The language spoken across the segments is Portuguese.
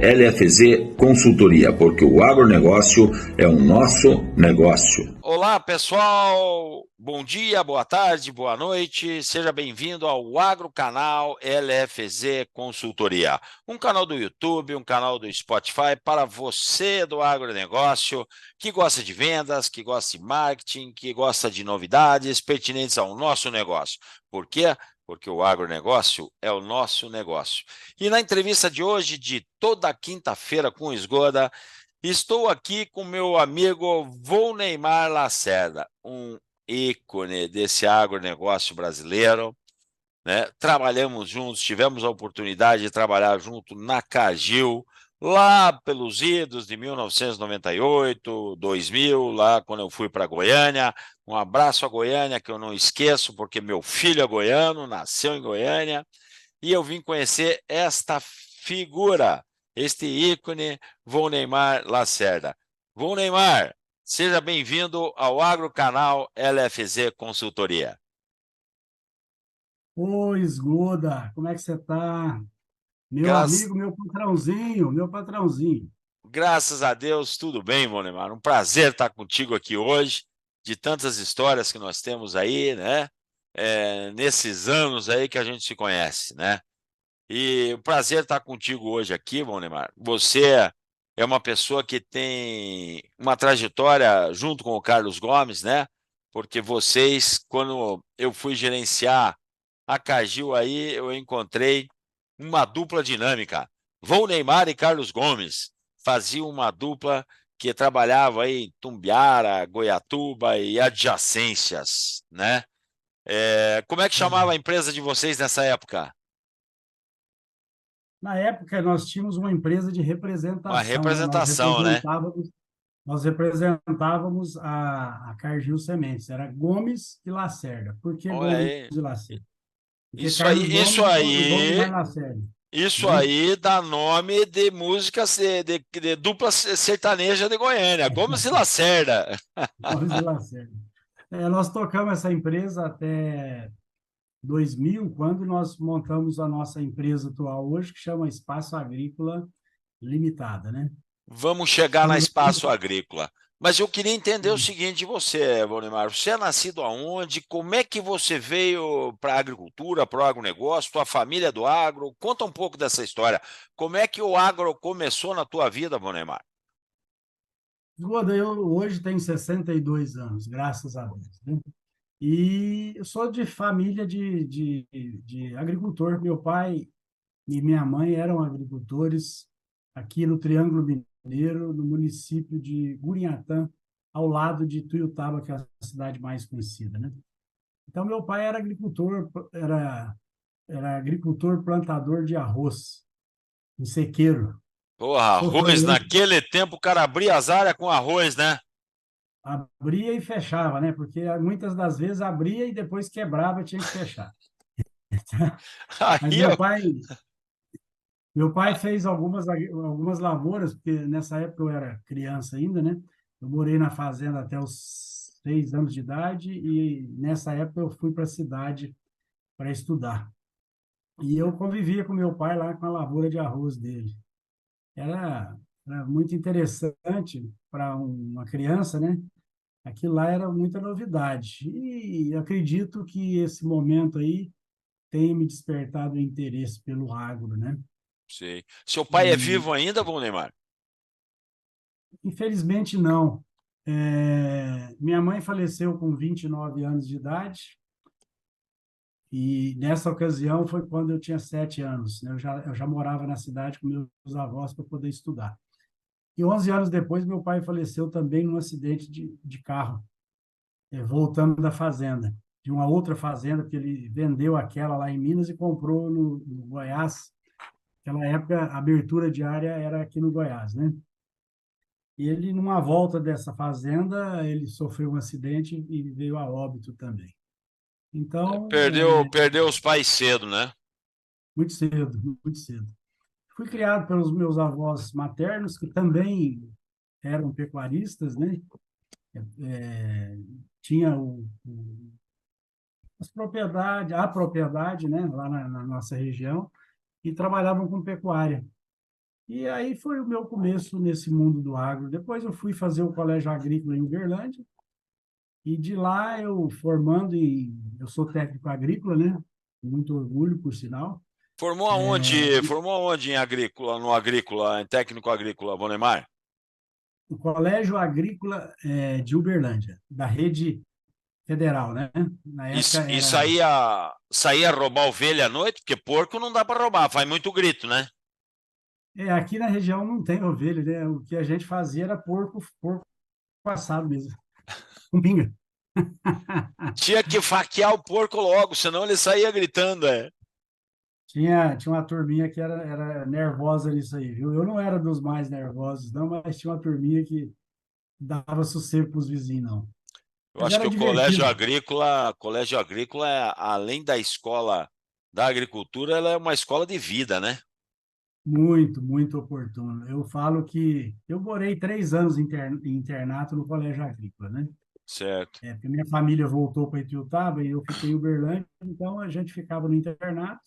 LFZ Consultoria, porque o agronegócio é o nosso negócio. Olá, pessoal! Bom dia, boa tarde, boa noite. Seja bem-vindo ao Agrocanal LFZ Consultoria, um canal do YouTube, um canal do Spotify para você do agronegócio que gosta de vendas, que gosta de marketing, que gosta de novidades pertinentes ao nosso negócio. Por quê? Porque o agronegócio é o nosso negócio. E na entrevista de hoje, de toda quinta-feira com o Esgoda, estou aqui com meu amigo Volneymar Lacerda, um ícone desse agronegócio brasileiro, né? Trabalhamos juntos, tivemos a oportunidade de trabalhar junto na Cargill, lá pelos idos de 1998, 2000, lá quando eu fui para Goiânia. Um abraço a Goiânia, que eu não esqueço, porque meu filho é goiano, nasceu em Goiânia, e eu vim conhecer esta figura, este ícone, Volneymar Lacerda. Volneymar, seja bem-vindo ao Agrocanal LFZ Consultoria. Oi, Esgoda, como é que você tá? Meu Graças, amigo, meu patrãozinho, meu patrãozinho. graças a Deus, tudo bem, Volneymar. Um prazer estar contigo aqui hoje, de tantas histórias que nós temos aí, né? Nesses anos aí que a gente se conhece, né? E o prazer estar contigo hoje aqui, Valdemar. Você é uma pessoa que tem uma trajetória junto com o Carlos Gomes, né? Porque vocês, quando eu fui gerenciar a Cargill aí, eu encontrei uma dupla dinâmica. Neymar e Carlos Gomes faziam uma dupla que trabalhava aí em Tumbiara, Goiatuba e adjacências, né? Como é que chamava a empresa de vocês nessa época? Na época, nós tínhamos uma empresa de Uma representação, né? representação, né? Nós representávamos a Cargill Sementes, era Gomes e Lacerda. Por que Olha Gomes aí. e Lacerda? Porque Isso aí, Carlos isso Gomes e Volneymar aí, Lacerda, isso né? aí dá nome de músicas de dupla sertaneja de Goiânia, Gomes e Lacerda. Gomes e Lacerda. Nós tocamos essa empresa até 2000, quando nós montamos a nossa empresa atual hoje, que chama Espaço Agrícola Limitada, né? Vamos chegar na Estamos Espaço Agrícola. Mas eu queria entender o seguinte de você, Valdemar. Você é nascido aonde? Como é que você veio para a agricultura, para o agronegócio? Tua família é do agro? Conta um pouco dessa história. Como é que o agro começou na tua vida, Valdemar? Esgoda, eu hoje tenho 62 anos, graças a Deus, né? E eu sou de família de agricultor. Meu pai e minha mãe eram agricultores aqui no Triângulo Mineiro, no município de Gurinhatã, ao lado de Tuiutaba, que é a cidade mais conhecida, né? Então, meu pai era agricultor plantador de arroz, em sequeiro. Porra, Sofreu arroz, muito, naquele tempo o cara abria as áreas com arroz, né? abria e fechava, né? Porque muitas das vezes abria e depois quebrava, tinha que fechar. Mas Aí eu. meu pai fez algumas lavouras, porque nessa época eu era criança ainda, né? Eu morei na fazenda até os 6 anos de idade e nessa época eu fui para a cidade para estudar. E eu convivia com meu pai lá com a lavoura de arroz dele. Era muito interessante para uma criança, né? Aquilo lá era muita novidade. E acredito que esse momento aí tem me despertado o interesse pelo agro, né? Sei. Seu pai é E, vivo ainda, Neymar? infelizmente, não. Minha mãe faleceu com 29 anos de idade e nessa ocasião foi quando eu tinha 7 anos, né? Eu já morava na cidade com meus avós para poder estudar. E 11 anos depois, meu pai faleceu também num acidente de carro, voltando da fazenda, de uma outra fazenda, porque ele vendeu aquela lá em Minas e comprou no Goiás. Naquela época, a abertura de área era aqui no Goiás, né? E ele, numa volta dessa fazenda, ele sofreu um acidente e veio a óbito também. Então, Perdeu os pais cedo, né? muito cedo, muito cedo. Fui criado pelos meus avós maternos, que também eram pecuaristas, né? É, tinha a propriedade, né, lá na nossa região, e trabalhavam com pecuária. E aí foi o meu começo nesse mundo do agro. Depois eu fui fazer o colégio agrícola em Uberlândia, e de lá eu sou técnico agrícola, né? Muito orgulho, por sinal. Formou aonde? Formou aonde em agrícola, no agrícola, em técnico agrícola, Vonemar? O colégio agrícola de Uberlândia, da rede federal, né? Na época E era. saía roubar ovelha à noite, porque porco não dá para roubar, faz muito grito, né? Aqui na região não tem ovelha, né? O que a gente fazia era porco passado mesmo, com pinga. Tinha que faquear o porco logo, senão ele saía gritando, é. Tinha uma turminha que era nervosa nisso aí, viu? Eu não era dos mais nervosos, não, mas tinha uma turminha que dava sossego para os vizinhos, não. Eu Mas acho que era divertido. colégio agrícola, além da escola da agricultura, ela é uma escola de vida, né? Muito, muito oportuno. Eu falo que eu morei 3 anos em internato no colégio agrícola, né? Certo. Porque minha família voltou para Ituiutaba e eu fiquei em Uberlândia, então a gente ficava no internato,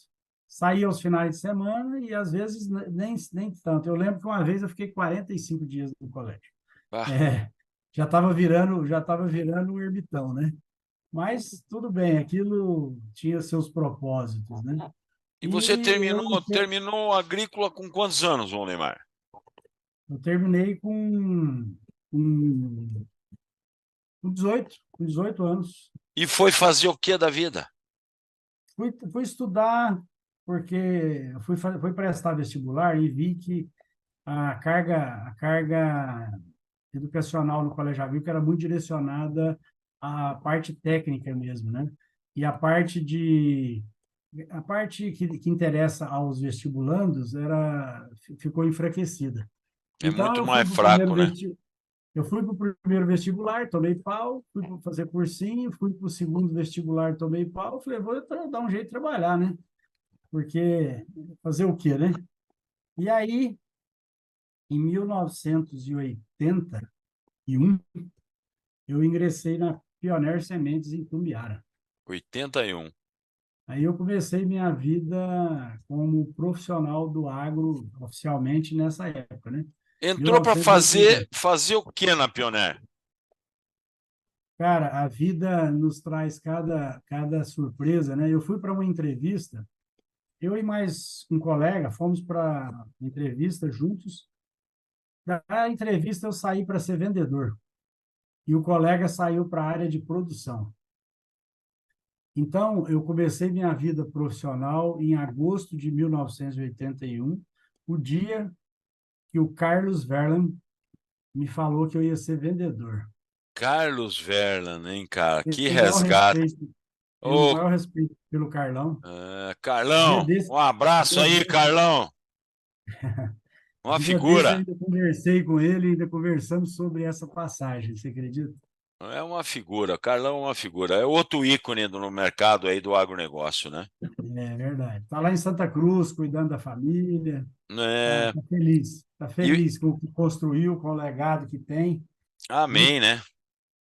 saía aos finais de semana e às vezes nem tanto. Eu lembro que uma vez eu fiquei 45 dias no colégio. Ah, É, já estava virando um ermitão, né? Mas tudo bem, aquilo tinha seus propósitos, né? e você E terminou agrícola com quantos anos, Neymar? eu terminei com, com 18 anos. E foi fazer o que da vida? Fui estudar, porque eu fui prestar vestibular e vi que a carga educacional no colégio agrícola era muito direcionada à parte técnica mesmo, né? E a parte que interessa aos vestibulandos ficou enfraquecida. É Então, muito mais fraco, né? eu fui para o primeiro vestibular, tomei pau, fui para fazer cursinho, fui para o segundo vestibular, tomei pau, falei, vou dar um jeito de trabalhar, né? Porque fazer o quê, né? E aí, em 1981, eu ingressei na Pioneer Sementes em Tumbiara. 81. Aí eu comecei minha vida como profissional do agro oficialmente nessa época, né? Entrou para 1981. fazer o que na Pioneer? Cara, a vida nos traz cada surpresa, né? Eu fui para uma entrevista, eu e mais um colega fomos para entrevista juntos. Da entrevista eu saí para ser vendedor e o colega saiu para a área de produção. Então, eu comecei minha vida profissional em agosto de 1981, o dia que o Carlos Verlan me falou que eu ia ser vendedor. Carlos Verlan, hein, cara? Que Tenho o maior resgate. respeito, tenho o Ô, maior respeito pelo Carlão. Dia Carlão, desse, um abraço dia aí, desse, Carlão. Uma dia desse eu figura. ainda conversei com ele, ainda conversamos sobre essa passagem, você acredita? É uma figura. Carlão é uma figura. É outro ícone no mercado aí do agronegócio, né? É verdade. Está lá em Santa Cruz, cuidando da família, É, tá e, feliz com o que construiu, com o legado que tem, né? amém, né?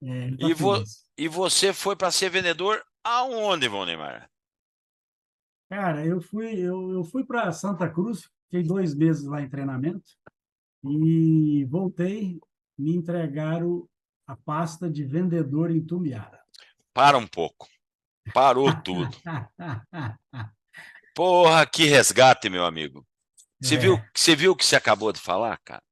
Ele está E, feliz. e você foi para ser vendedor aonde, Neymar? Cara, eu fui para Santa Cruz, fiquei 2 meses lá em treinamento e voltei, me entregaram a pasta de vendedor em Tumbiara. Para um pouco. Parou tudo. Porra, que resgate, meu amigo. É, Você viu o que você acabou de falar, cara?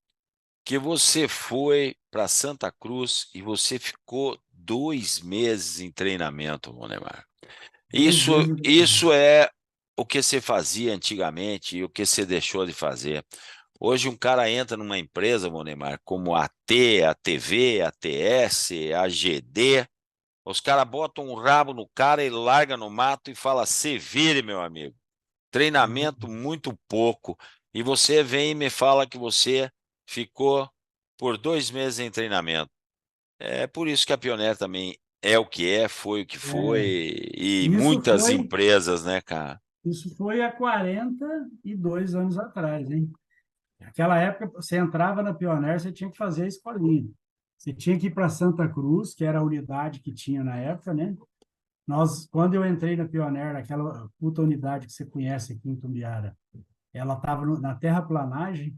Que você foi para Santa Cruz e você ficou 2 meses em treinamento, Neymar. dois meses. Isso é o que você fazia antigamente e o que você deixou de fazer. Hoje um cara entra numa empresa, Neymar, como a T, a TV, a TS, a GD, os caras botam um rabo no cara e larga no mato e fala, se vire, meu amigo. Treinamento muito pouco. E você vem e me fala que você ficou por 2 meses em treinamento. É por isso que a Pioneer também é o que é, foi o que É, foi, e isso muitas foi, empresas, né, cara? isso foi há 42 anos atrás, hein? Naquela época, você entrava na Pioneer, você tinha que fazer a escolinha. Você tinha que ir para Santa Cruz, que era a unidade que tinha na época, né? Quando eu entrei na Pioneer, aquela puta unidade que você conhece aqui em Tumbiara, ela estava na terraplanagem,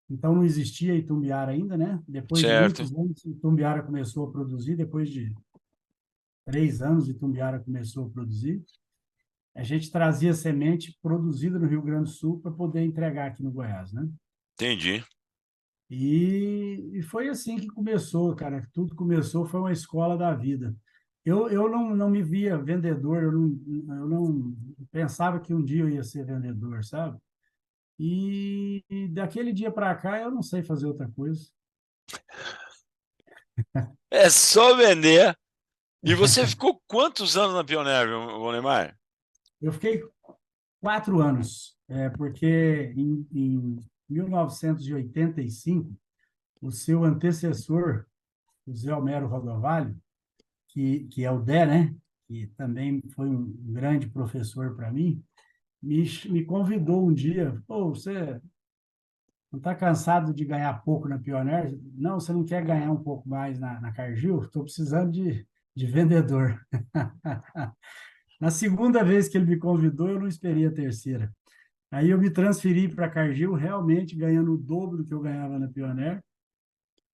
Então não existia Itumbiara ainda, né? Depois de certo. muitos anos, Itumbiara começou a produzir, depois de 3 anos, Itumbiara começou a produzir. A gente trazia semente produzida no Rio Grande do Sul para poder entregar aqui no Goiás, né? Entendi. E foi assim que começou, cara. Tudo começou, foi uma escola da vida. Eu não me via vendedor, eu não pensava que um dia eu ia ser vendedor, sabe? E daquele dia para cá eu não sei fazer outra coisa. É só vender. E você ficou quantos anos na Pioneer, Neymar? Eu fiquei 4 anos, porque em 1985, o seu antecessor, o Zé Homero Rodovalho, que é o Dé, né? Que também foi um grande professor para mim, me convidou um dia. Pô, você não está cansado de ganhar pouco na Pioneer? Não, você não quer ganhar um pouco mais na Cargill? Estou precisando de vendedor. Na segunda vez que ele me convidou, eu não esperei a terceira. Aí eu me transferi para a Cargill, realmente ganhando o dobro do que eu ganhava na Pioneer.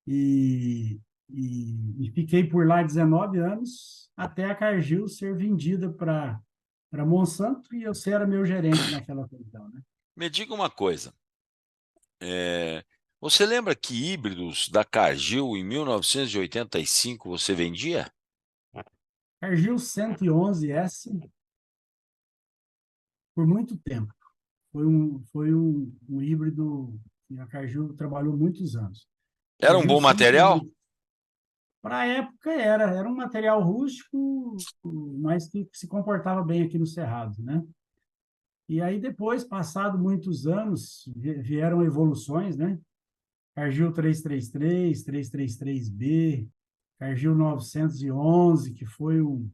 E fiquei por lá 19 anos, até a Cargill ser vendida para Monsanto, e eu era meu gerente naquela ocasião, né? Me diga uma coisa. Você lembra que híbridos da Cargill em 1985 você vendia? Cargill 111S por muito tempo. Foi um híbrido que a Cargill trabalhou muitos anos. Era um Cargill bom material? 111, para a época era um material rústico, mas que se comportava bem aqui no Cerrado, né? E aí depois, passado muitos anos, vieram evoluções, né? Cargill 333, 333B, Cargill 911, que foi um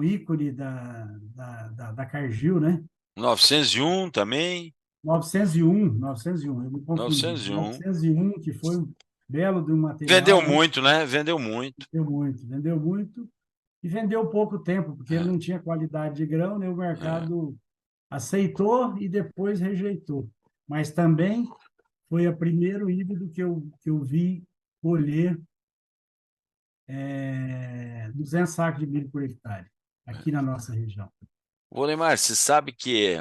ícone da Cargill, né? 901 também? 901, eu me confundi. 901. 901, que foi um belo de um Vendeu material, né? muito, né? Vendeu muito. Vendeu muito, e vendeu pouco tempo, porque ele É. não tinha qualidade de grão, né? O É. mercado aceitou e depois rejeitou. Mas também foi o primeiro híbrido que eu vi colher 200 sacos de milho por hectare, aqui na nossa região. Neymar, você sabe que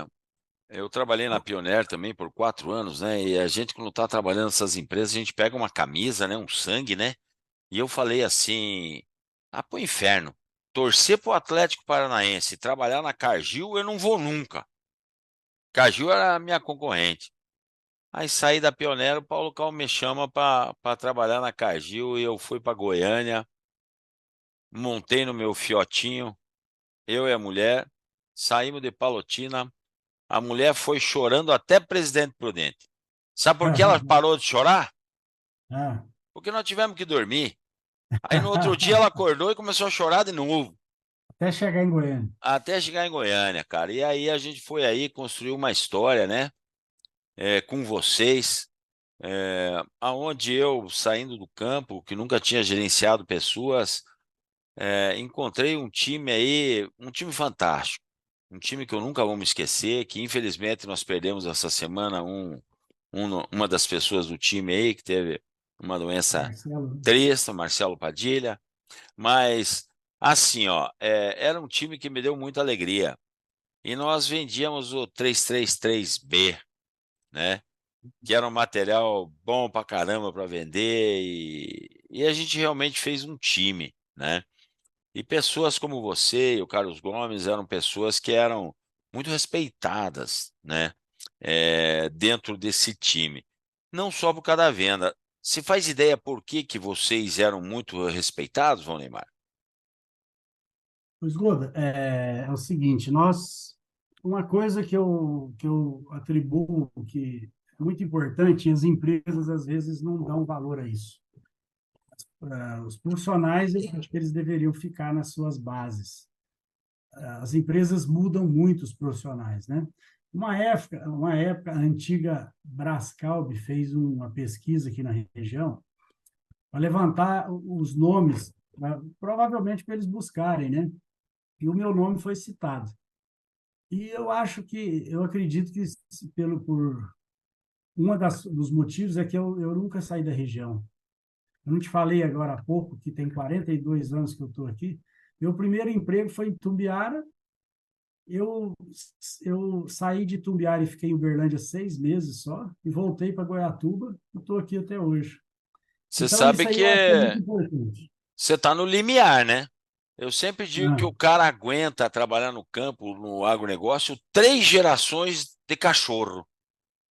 eu trabalhei na Pioneer também por 4 anos, né? E a gente, quando está trabalhando nessas empresas, a gente pega uma camisa, né? Um sangue, né? E eu falei assim: ah, pro inferno. Torcer pro Atlético Paranaense, trabalhar na Cargill, eu não vou nunca. Cargill era a minha concorrente. Aí saí da Pioneer, o Paulo Cal me chama para trabalhar na Cargill e eu fui para Goiânia, montei no meu fiotinho, eu e a mulher, saímos de Palotina. A mulher foi chorando até Presidente Prudente. Sabe por que ela parou de chorar? Ah. Porque nós tivemos que dormir. Aí no outro dia ela acordou e começou a chorar de novo, Até chegar em Goiânia. até chegar em Goiânia, cara. E aí a gente foi aí construir uma história, né? Com vocês, aonde eu, saindo do campo, que nunca tinha gerenciado pessoas, encontrei um time aí, um time fantástico. Um time que eu nunca vou me esquecer, que infelizmente nós perdemos essa semana uma das pessoas do time aí que teve uma doença Marcelo, né? triste, o Marcelo Padilha, mas assim, ó, era um time que me deu muita alegria. E nós vendíamos o 333B, né? Que era um material bom pra caramba para vender e a gente realmente fez um time, né? E pessoas como você e o Carlos Gomes eram pessoas que eram muito respeitadas, né? Dentro desse time. Não só por causa da venda. Você faz ideia por que que vocês eram muito respeitados, Vão Neymar? Pois, Goda, é o seguinte, uma coisa que eu atribuo que é muito importante, e as empresas às vezes não dão valor a isso. Os profissionais, eu acho que eles deveriam ficar nas suas bases. As empresas mudam muito os profissionais, né? Uma época, a antiga Brascalb fez uma pesquisa aqui na região para levantar os nomes, provavelmente para eles buscarem, né? E o meu nome foi citado. E eu acredito que por dos motivos é que eu nunca saí da região. Eu não te falei agora há pouco que tem 42 anos que eu estou aqui. Meu primeiro emprego foi em Tumbiara. Eu, eu saí de Tumbiara e fiquei em Uberlândia 6 meses só, e voltei para Goiatuba e estou aqui até hoje. Você Então, sabe isso aí que eu acho que é muito importante. você está no limiar, né? Eu sempre digo que Ah, o cara aguenta trabalhar no campo, no agronegócio, 3 gerações de cachorro.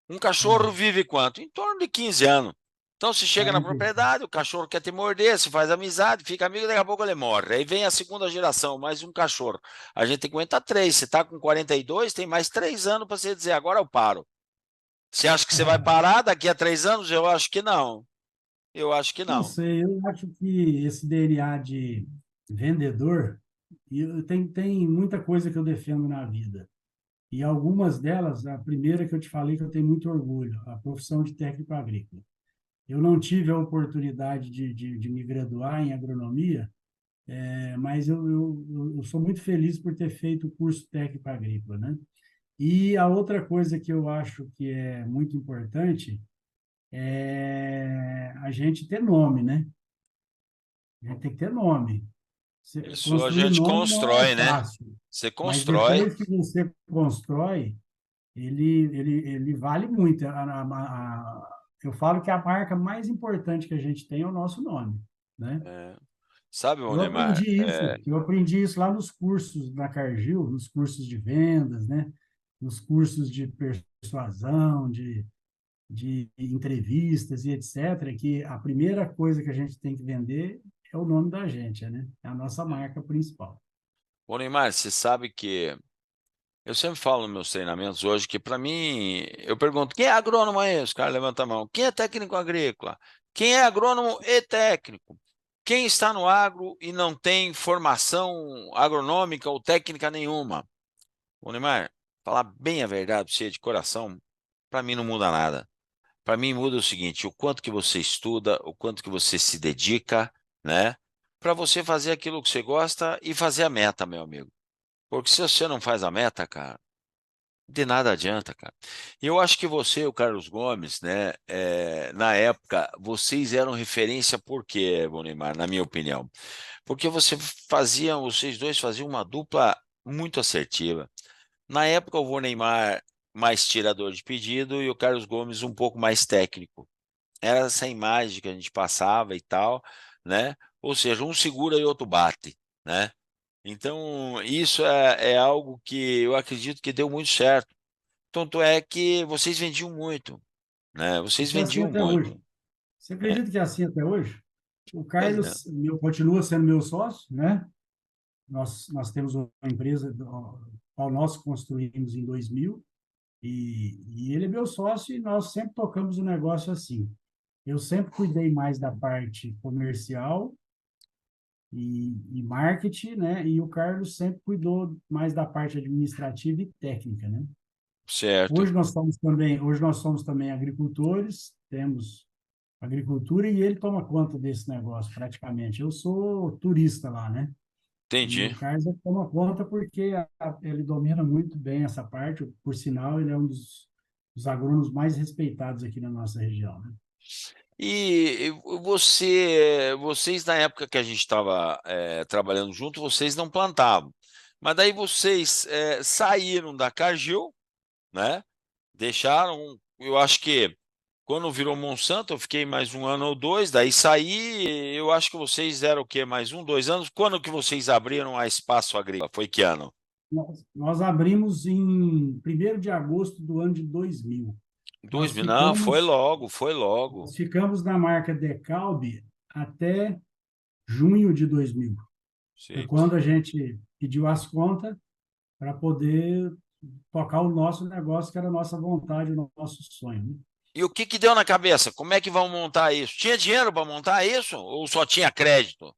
Um cachorro ah, vive quanto? Em torno de 15 anos. Então, se chega na 40. propriedade, o cachorro quer te morder, se faz amizade, fica amigo, daqui a pouco ele morre. Aí vem a segunda geração, mais um cachorro. A gente tem que aguentar 3. Você está com 42, tem mais 3 anos para você dizer, agora eu paro. Você acha que você vai parar daqui a 3 anos? Eu acho que não. Eu acho que Não não. sei, eu acho que esse DNA de vendedor, tem muita coisa que eu defendo na vida. E algumas delas, a primeira que eu te falei que eu tenho muito orgulho, a profissão de técnico agrícola. Eu não tive a oportunidade de me graduar em agronomia, mas eu sou muito feliz por ter feito o curso técnico agrícola, né? E a outra coisa que eu acho que é muito importante é a gente ter nome, né? A gente tem que ter nome. Isso a Construir gente nome não é constrói, né? fácil, Você mas constrói. depois que você constrói, ele vale muito. Eu falo que a marca mais importante que a gente tem é o nosso nome, né? É, sabe, Eu Waldemar? aprendi isso, eu aprendi isso lá nos cursos da Cargill, nos cursos de vendas, né? Nos cursos de persuasão, de entrevistas e etc., que a primeira coisa que a gente tem que vender é o nome da gente, né? É a nossa marca principal. Waldemar, você sabe que eu sempre falo nos meus treinamentos hoje que, para mim, eu pergunto: quem é agrônomo aí? Os caras levantam a mão. Quem é técnico agrícola? Quem é agrônomo e técnico? Quem está no agro e não tem formação agronômica ou técnica nenhuma? Waldemar, falar bem a verdade para você de coração, para mim não muda nada. Para mim muda o seguinte: o quanto que você estuda, o quanto que você se dedica, né? Para você fazer aquilo que você gosta e fazer a meta, meu amigo. Porque se você não faz a meta, cara, de nada adianta, cara. E eu acho que você e o Carlos Gomes, né, na época, vocês eram referência por quê, Bonimar, na minha opinião? Porque vocês dois faziam uma dupla muito assertiva. Na época, o Neymar mais tirador de pedido e o Carlos Gomes um pouco mais técnico. Era essa imagem que a gente passava e tal, né? Ou seja, um segura e outro bate, né? Então, isso é algo que eu acredito que deu muito certo. Tanto é que vocês vendiam muito, né? Vocês Isso é assim vendiam até hoje. muito. Você É, acredita que é assim até hoje? O pois é. Carlos continua sendo meu sócio, né? Nós temos uma empresa ao nós construímos em 2000 e ele é meu sócio e nós sempre tocamos o negócio assim. Eu sempre cuidei mais da parte comercial e marketing, né? E o Carlos sempre cuidou mais da parte administrativa e técnica, né? Certo. Hoje nós somos também agricultores, temos agricultura e ele toma conta desse negócio praticamente. Eu sou turista lá, né? E Entendi. o Carlos toma conta porque ele domina muito bem essa parte. Por sinal, ele é um dos agrônomos mais respeitados aqui na nossa região, né? E vocês, na época que a gente estava trabalhando junto, vocês não plantavam. Mas daí vocês saíram da Cargill, né? Deixaram, eu acho que quando virou Monsanto, eu fiquei mais um ano ou dois, daí saí, eu acho que vocês eram o quê? Mais um, 2 anos? Quando que vocês abriram a Espaço Agrícola? Foi que ano? Nós abrimos em 1º de agosto do ano de 2000. Nós 2000? Não, foi ficamos, logo, foi logo. nós ficamos na marca Decalbe até junho de 2000. Foi Sim. quando a gente pediu as contas para poder tocar o nosso negócio, que era a nossa vontade, o nosso sonho, né? E o que que deu na cabeça? Como é que vão montar isso? Tinha dinheiro para montar isso? Ou só tinha crédito?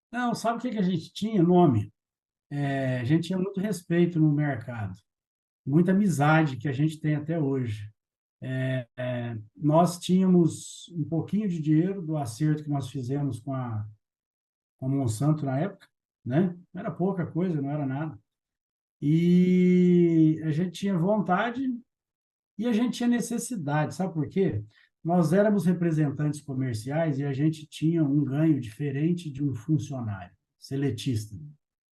Não, sabe o que que a gente tinha? Nome. A gente tinha muito respeito no mercado, muita amizade que a gente tem até hoje. Nós tínhamos um pouquinho de dinheiro do acerto que nós fizemos com a Monsanto na época, né? Não era pouca coisa, não era nada. E a gente tinha vontade E a gente tinha necessidade, sabe por quê? Nós éramos representantes comerciais e a gente tinha um ganho diferente de um funcionário seletista,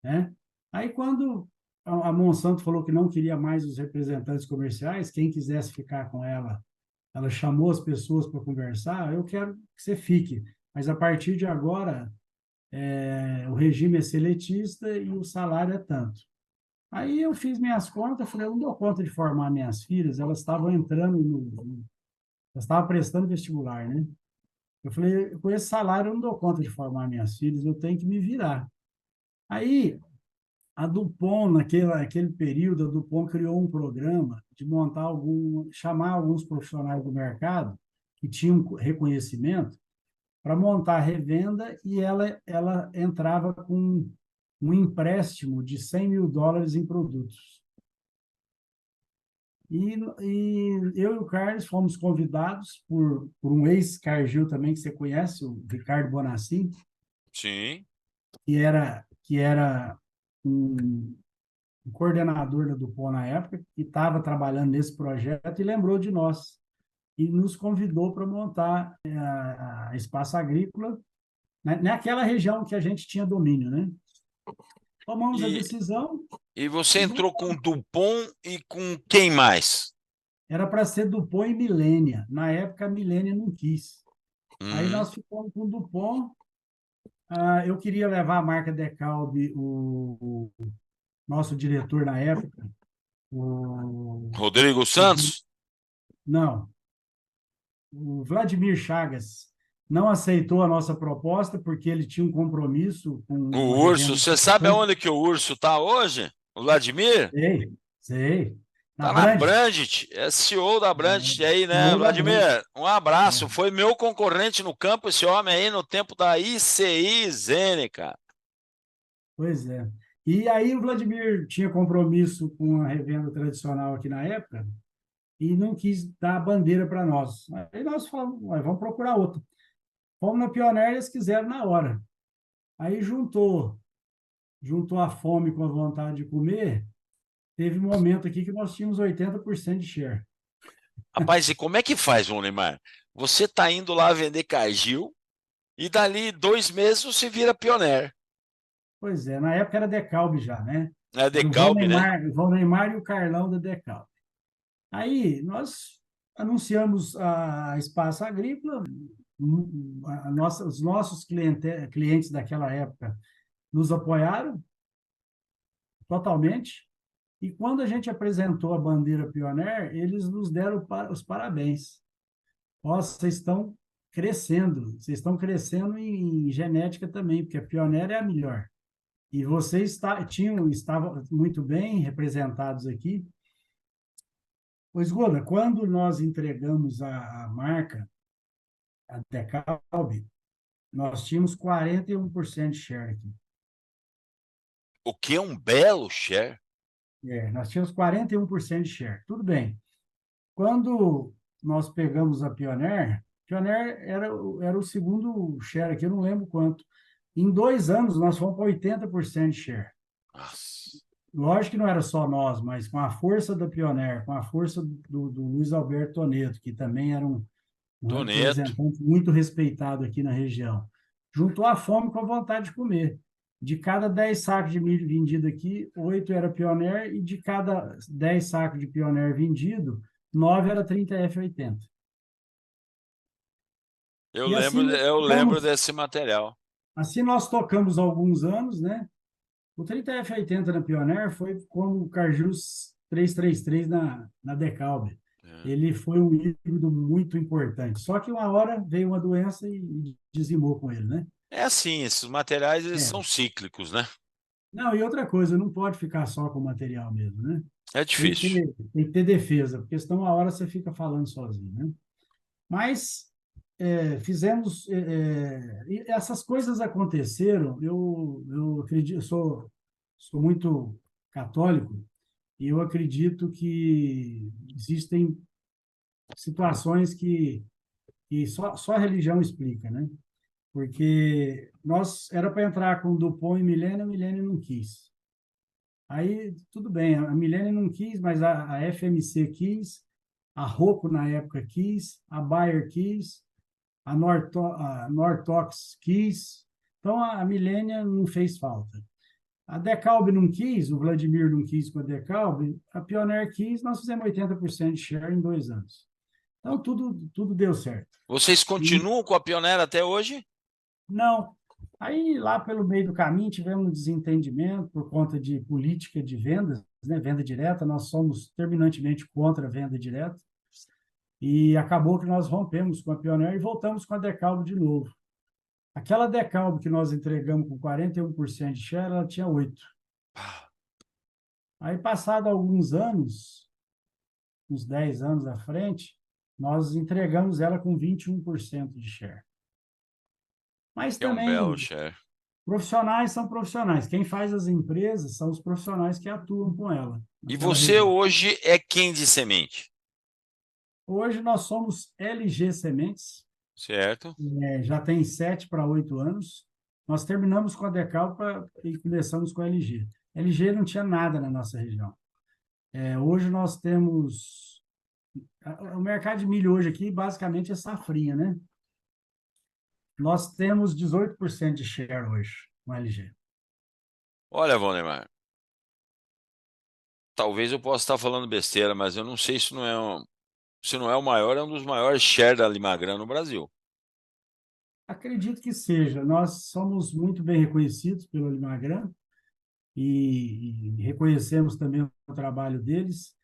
né? Aí, quando a Monsanto falou que não queria mais os representantes comerciais, quem quisesse ficar com ela, ela chamou as pessoas para conversar, eu quero que você fique, mas a partir de agora, o regime é seletista e o salário é tanto. Aí eu fiz minhas contas, falei, eu não dou conta de formar minhas filhas, elas estavam entrando elas estavam prestando vestibular, né? Eu falei, com esse salário eu não dou conta de formar minhas filhas, eu tenho que me virar. Aí a Dupont, naquele período, a Dupont criou um programa de chamar alguns profissionais do mercado que tinham reconhecimento para montar a revenda e ela entrava com um empréstimo de US$ 100.000 em produtos. E eu e o Carlos fomos convidados por um ex-Cargill também, que você conhece, o Ricardo Bonassin, Sim. que era um coordenador da Dupont na época, que estava trabalhando nesse projeto e lembrou de nós. E nos convidou para montar a Espaço Agrícola, naquela região que a gente tinha domínio, né? Tomamos a E, decisão e você e entrou com Dupont e com quem mais? era para ser Dupont e Milênia. Na época, a Milênia não quis. Aí Hum, nós ficamos com o Dupont. Eu queria levar a marca Decalb, o nosso diretor na época, o, Rodrigo Santos? não, o Vladimir Chagas, não aceitou a nossa proposta porque ele tinha um compromisso com O uma Urso. revenda Você sabe importante. aonde que o Urso está hoje? O Vladimir? Sei, sei. Na Tá na Brand, Brandit, é CEO da Brandit aí, né, CEO da Brand. Vladimir? Um abraço. Foi meu concorrente no campo esse homem aí no tempo da ICI Zênica. Pois é. E aí o Vladimir tinha compromisso com a revenda tradicional aqui na época e não quis dar a bandeira para nós. Aí nós falamos, vamos procurar outra. Fomos na Pioneer e eles quiseram na hora. Aí juntou a fome com a vontade de comer. Teve um momento aqui que nós tínhamos 80% de share. Rapaz, e como é que faz, João Neymar? Você tá indo lá vender Cargill e dali 2 meses você vira Pioneer. Pois é, na época era Decalb já, né? É Era Decalb, né? O João Neymar e o Carlão da Decalb. Aí nós anunciamos a Espaço Agrícola, os nossos clientes daquela época nos apoiaram totalmente. E quando a gente apresentou a bandeira Pioneer, eles nos deram os parabéns. Nossa, vocês estão crescendo em genética também, porque a Pioneer é a melhor. E vocês estavam muito bem representados aqui. Pois, Goda, quando nós entregamos a marca, a Decalb, nós tínhamos 41% de share aqui. O que é um belo share. Nós tínhamos 41% de share. Tudo bem. Quando nós pegamos a Pioneer era o segundo share aqui, eu não lembro quanto. Em 2 anos, nós fomos para 80% de share. Nossa. Lógico que não era só nós, mas com a força da Pioneer, com a força do Luiz Alberto Toneto, que também era um Toneto. representante muito respeitado aqui na região, juntou a fome com a vontade de comer. De cada 10 sacos de milho vendido aqui, 8 era Pioneer, e de cada 10 sacos de Pioneer vendido, 9 era 30F80. Eu E lembro, eu lembro desse material. assim nós tocamos alguns anos, né? O 30F80 na Pioneer foi como o Carjus 333 na Decalb. É. Ele foi um híbrido muito importante. Só que uma hora veio uma doença e dizimou com ele, né? É assim, esses materiais eles É. são cíclicos, né? Não, e outra coisa, não pode ficar só com o material mesmo, né? É Tem que difícil. ter, tem que ter defesa, porque senão uma hora você fica falando sozinho, né? Mas fizemos... e essas coisas aconteceram, eu acredito, eu sou muito católico, e eu acredito que existem situações que só a religião explica, né? Porque nós era para entrar com Dupont e Milênio, a Milênio não quis. Aí, tudo bem, a Milênio não quis, mas a FMC quis, a Rocco na época quis, a Bayer quis, a Nortox quis. Então, a Millennium não fez falta. A Decalb não quis, o Vladimir não quis com a Decalb, a Pioneer quis, nós fizemos 80% de share em 2 anos. Então, tudo deu certo. Vocês continuam com a Pioneira até hoje? Não. Aí, lá pelo meio do caminho, tivemos um desentendimento por conta de política de vendas, né? Venda direta, nós somos terminantemente contra a venda direta, e acabou que nós rompemos com a Pioneer e voltamos com a Decalb de novo. Aquela Decalb que nós entregamos com 41% de share, ela tinha 8%. Aí, passado alguns anos, uns 10 anos à frente, nós entregamos ela com 21% de share. Mas É um belo também, share. profissionais são profissionais. Quem faz as empresas são os profissionais que atuam com ela. E Naquela você região. hoje é quem de semente? Hoje nós somos LG Sementes, Certo? já tem 7 para 8 anos. Nós terminamos com a Decalpa e começamos com a LG. LG não tinha nada na nossa região. Hoje nós temos... O mercado de milho hoje aqui basicamente é safrinha, né? Nós temos 18% de share hoje no LG. Olha, Valdemar, talvez eu possa estar falando besteira, mas eu não sei se não é, se não é o maior, é um dos maiores share da Limagran no Brasil. Acredito que seja. Nós somos muito bem reconhecidos pelo Limagran e reconhecemos também o trabalho deles.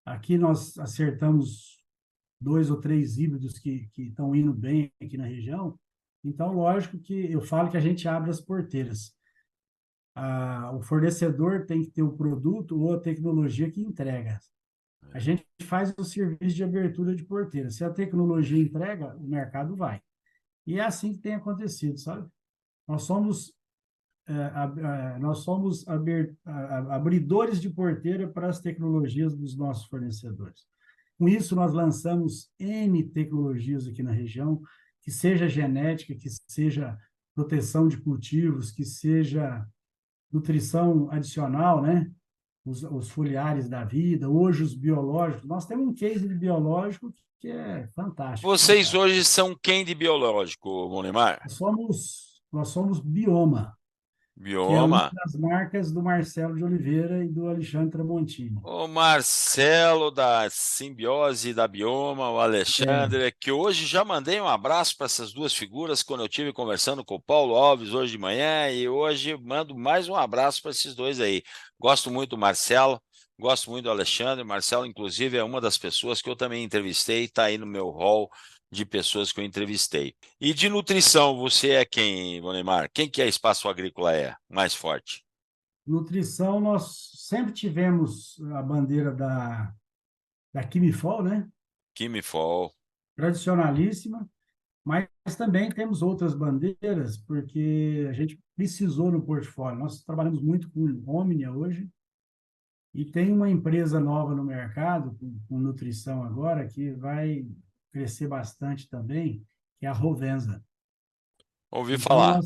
Aqui nós acertamos 2 ou 3 híbridos que estão indo bem aqui na região. Então, lógico que eu falo que a gente abre as porteiras. O fornecedor tem que ter o produto ou a tecnologia que entrega. A gente faz o serviço de abertura de porteira. Se a tecnologia entrega, o mercado vai. E é assim que tem acontecido, sabe? Nós somos, abridores de porteira para as tecnologias dos nossos fornecedores. Com isso, nós lançamos N tecnologias aqui na região, que seja genética, que seja proteção de cultivos, que seja nutrição adicional, né? Os foliares da vida, hoje os biológicos. Nós temos um case de biológico que é fantástico, Vocês fantástico. hoje são quem de biológico, Valdemar? Nós somos Bioma, que é uma Bioma. das marcas do Marcelo de Oliveira e do Alexandre Tramontini. O Marcelo da Simbiose da Bioma, o É, Alexandre, que hoje já mandei um abraço para essas duas figuras quando eu tive conversando com o Paulo Alves hoje de manhã, e hoje mando mais um abraço para esses dois aí. Gosto muito do Marcelo, gosto muito do Alexandre. Marcelo, inclusive, é uma das pessoas que eu também entrevistei, está aí no meu hall de pessoas que eu entrevistei. E de nutrição, você é quem, Neymar? Quem que a Espaço Agrícola é mais forte? nutrição, nós sempre tivemos a bandeira da Quimifol, né? Quimifol. Tradicionalíssima, mas também temos outras bandeiras, porque a gente precisou no portfólio. Nós trabalhamos muito com Omnia hoje, e tem uma empresa nova no mercado, com nutrição agora, que vai crescer bastante também, que é a Rovensa. Ouvi Então, falar.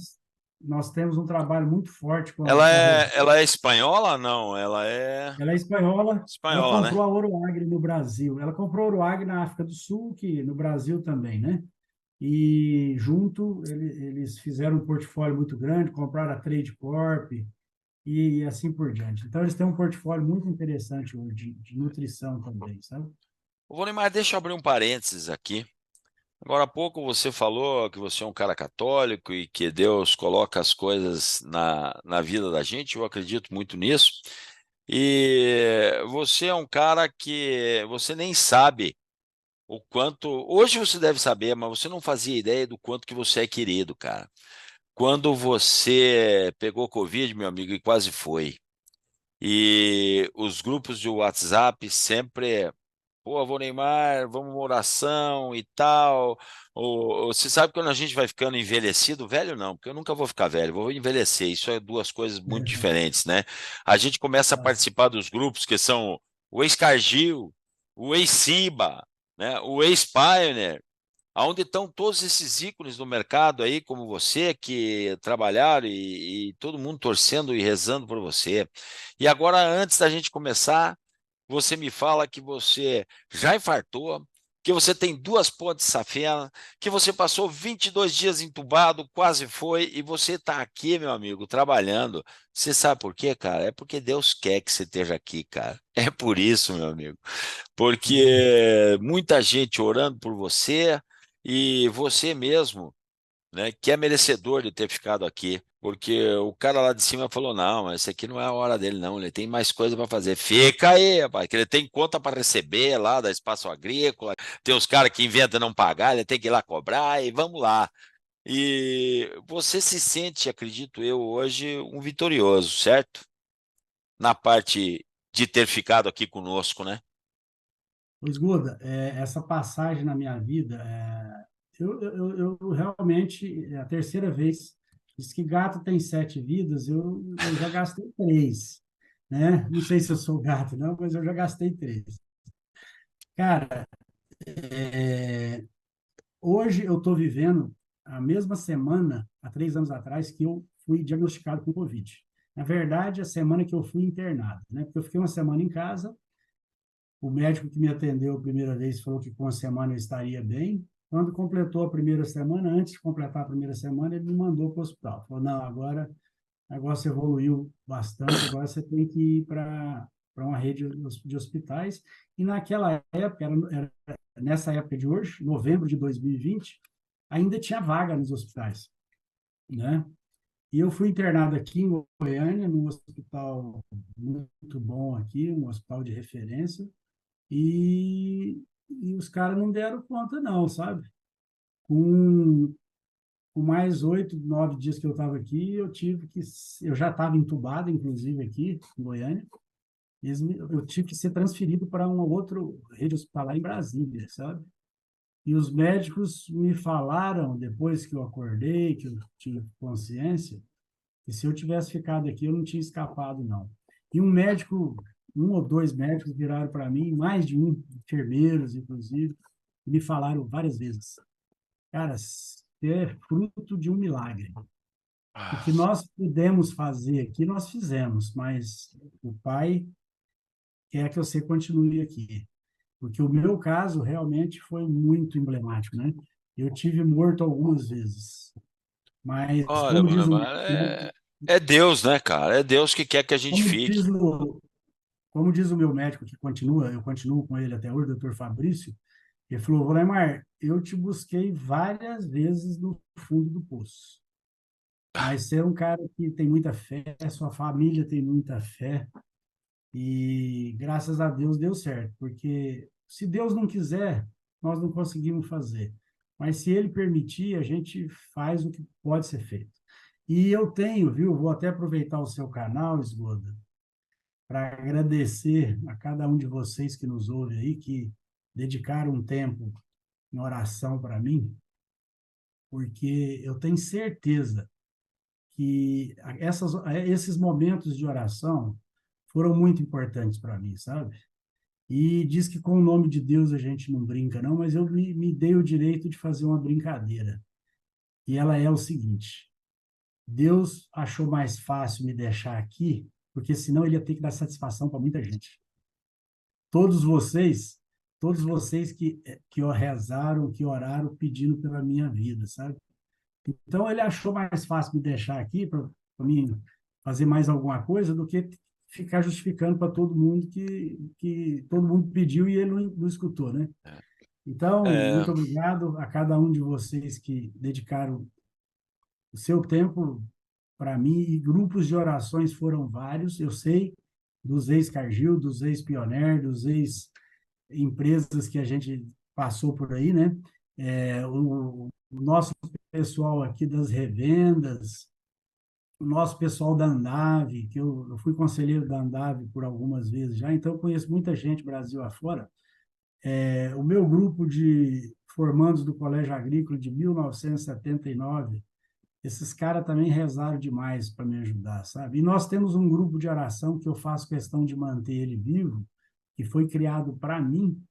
nós temos um trabalho muito forte com Ela a Rovensa. ela é espanhola? Não, ela é Ela é espanhola, ela espanhola, né? comprou a Oroagri no Brasil. Ela comprou a Oroagri na África do Sul, que no Brasil também, né? E junto, eles fizeram um portfólio muito grande, compraram a Trade Corp e assim por diante. Então, eles têm um portfólio muito interessante hoje de nutrição também, sabe? Ô, Neymar, deixa eu abrir um parênteses aqui. Agora há pouco você falou que você é um cara católico e que Deus coloca as coisas na vida da gente. Eu acredito muito nisso. E você é um cara que você nem sabe o quanto. Hoje você deve saber, mas você não fazia ideia do quanto que você é querido, cara. Quando você pegou Covid, meu amigo, e quase foi. E os grupos de WhatsApp sempre, pô, vou Neymar, vamos uma oração e tal. Você sabe quando a gente vai ficando envelhecido, velho não, porque eu nunca vou ficar velho, vou envelhecer. Isso é duas coisas muito diferentes, né? A gente começa a participar dos grupos que são o ex-Cargill, o ex-Simba, né? O ex-Pioneer, aonde estão todos esses ícones do mercado aí, como você, que trabalharam e todo mundo torcendo e rezando por você. E agora, antes da gente começar, você me fala que você já infartou, que você tem 2 pontes safena, que você passou 22 dias entubado, quase foi, e você está aqui, meu amigo, trabalhando. Você sabe por quê, cara? É porque Deus quer que você esteja aqui, cara. É por isso, meu amigo. Porque muita gente orando por você e você mesmo, né, que é merecedor de ter ficado aqui, porque o cara lá de cima falou: não, mas esse aqui não é a hora dele, não, ele tem mais coisa para fazer. Fica aí, rapaz, que ele tem conta para receber lá da Espaço Agrícola, tem os caras que inventam não pagar, ele tem que ir lá cobrar e vamos lá. E você se sente, acredito eu, hoje um vitorioso, certo? Na parte de ter ficado aqui conosco, né? Pois, Guda, essa passagem na minha vida, eu realmente, é a terceira vez, diz que gato tem 7 vidas, eu já gastei 3, né? Não sei se eu sou gato, não, mas eu já gastei 3. Cara, hoje eu estou vivendo a mesma semana, há 3 anos atrás, que eu fui diagnosticado com Covid. Na verdade, a semana que eu fui internado, né? Porque eu fiquei uma semana em casa. O médico que me atendeu a primeira vez falou que com uma semana eu estaria bem. Quando completou a primeira semana, antes de completar a primeira semana, ele me mandou para o hospital. Falou: não, agora o negócio evoluiu bastante, agora você tem que ir para uma rede de hospitais. E naquela época, nessa época de hoje, novembro de 2020, ainda tinha vaga nos hospitais, né? E eu fui internado aqui em Goiânia, num hospital muito bom aqui, um hospital de referência, e os caras não deram conta, não, sabe? Com, com mais 8, 9 dias que eu estava aqui, eu já estava entubado, inclusive, aqui em Goiânia, eu tive que ser transferido para uma outra rede hospitalar em Brasília, sabe? E os médicos me falaram, depois que eu acordei, que eu tive consciência, que se eu tivesse ficado aqui, eu não tinha escapado, não. E um ou dois médicos viraram para mim, mais de um, enfermeiros, inclusive, e me falaram várias vezes: cara, você é fruto de um milagre. O que nós pudemos fazer aqui, nós fizemos, mas o Pai quer que você continue aqui. Porque o meu caso realmente foi muito emblemático, né? Eu tive morto algumas vezes, mas Olha, Bonamar, é Deus, né, cara? É Deus que quer que a gente como fique. diz o, como diz o meu médico que continua, eu continuo com ele até hoje, o doutor Fabrício, ele falou: Volemar, eu te busquei várias vezes no fundo do poço, mas você é um cara que tem muita fé, sua família tem muita fé, e graças a Deus deu certo, porque se Deus não quiser, nós não conseguimos fazer. Mas se ele permitir, a gente faz o que pode ser feito. E eu tenho, viu? Vou até aproveitar o seu canal, Esgoda, para agradecer a cada um de vocês que nos ouve aí, que dedicaram um tempo em oração para mim, porque eu tenho certeza que esses momentos de oração foram muito importantes para mim, sabe? E diz que com o nome de Deus a gente não brinca, não, mas eu me dei o direito de fazer uma brincadeira. E ela é o seguinte: Deus achou mais fácil me deixar aqui, porque senão ele ia ter que dar satisfação para muita gente. Todos vocês, todos vocês que rezaram, que oraram pedindo pela minha vida, sabe? Então ele achou mais fácil me deixar aqui para mim fazer mais alguma coisa do que ficar justificando para todo mundo que todo mundo pediu e ele não escutou, né? Então, É, muito obrigado a cada um de vocês que dedicaram o seu tempo para mim, e grupos de orações foram vários, eu sei, dos ex-Cargill, dos ex-Pioneer, dos ex-empresas que a gente passou por aí, né? O nosso pessoal aqui das revendas, o nosso pessoal da Andave, que eu fui conselheiro da Andave por algumas vezes já, então eu conheço muita gente Brasil afora. O meu grupo de formandos do Colégio Agrícola de 1979, esses caras também rezaram demais para me ajudar, sabe? E nós temos um grupo de oração que eu faço questão de manter ele vivo, que foi criado para mim.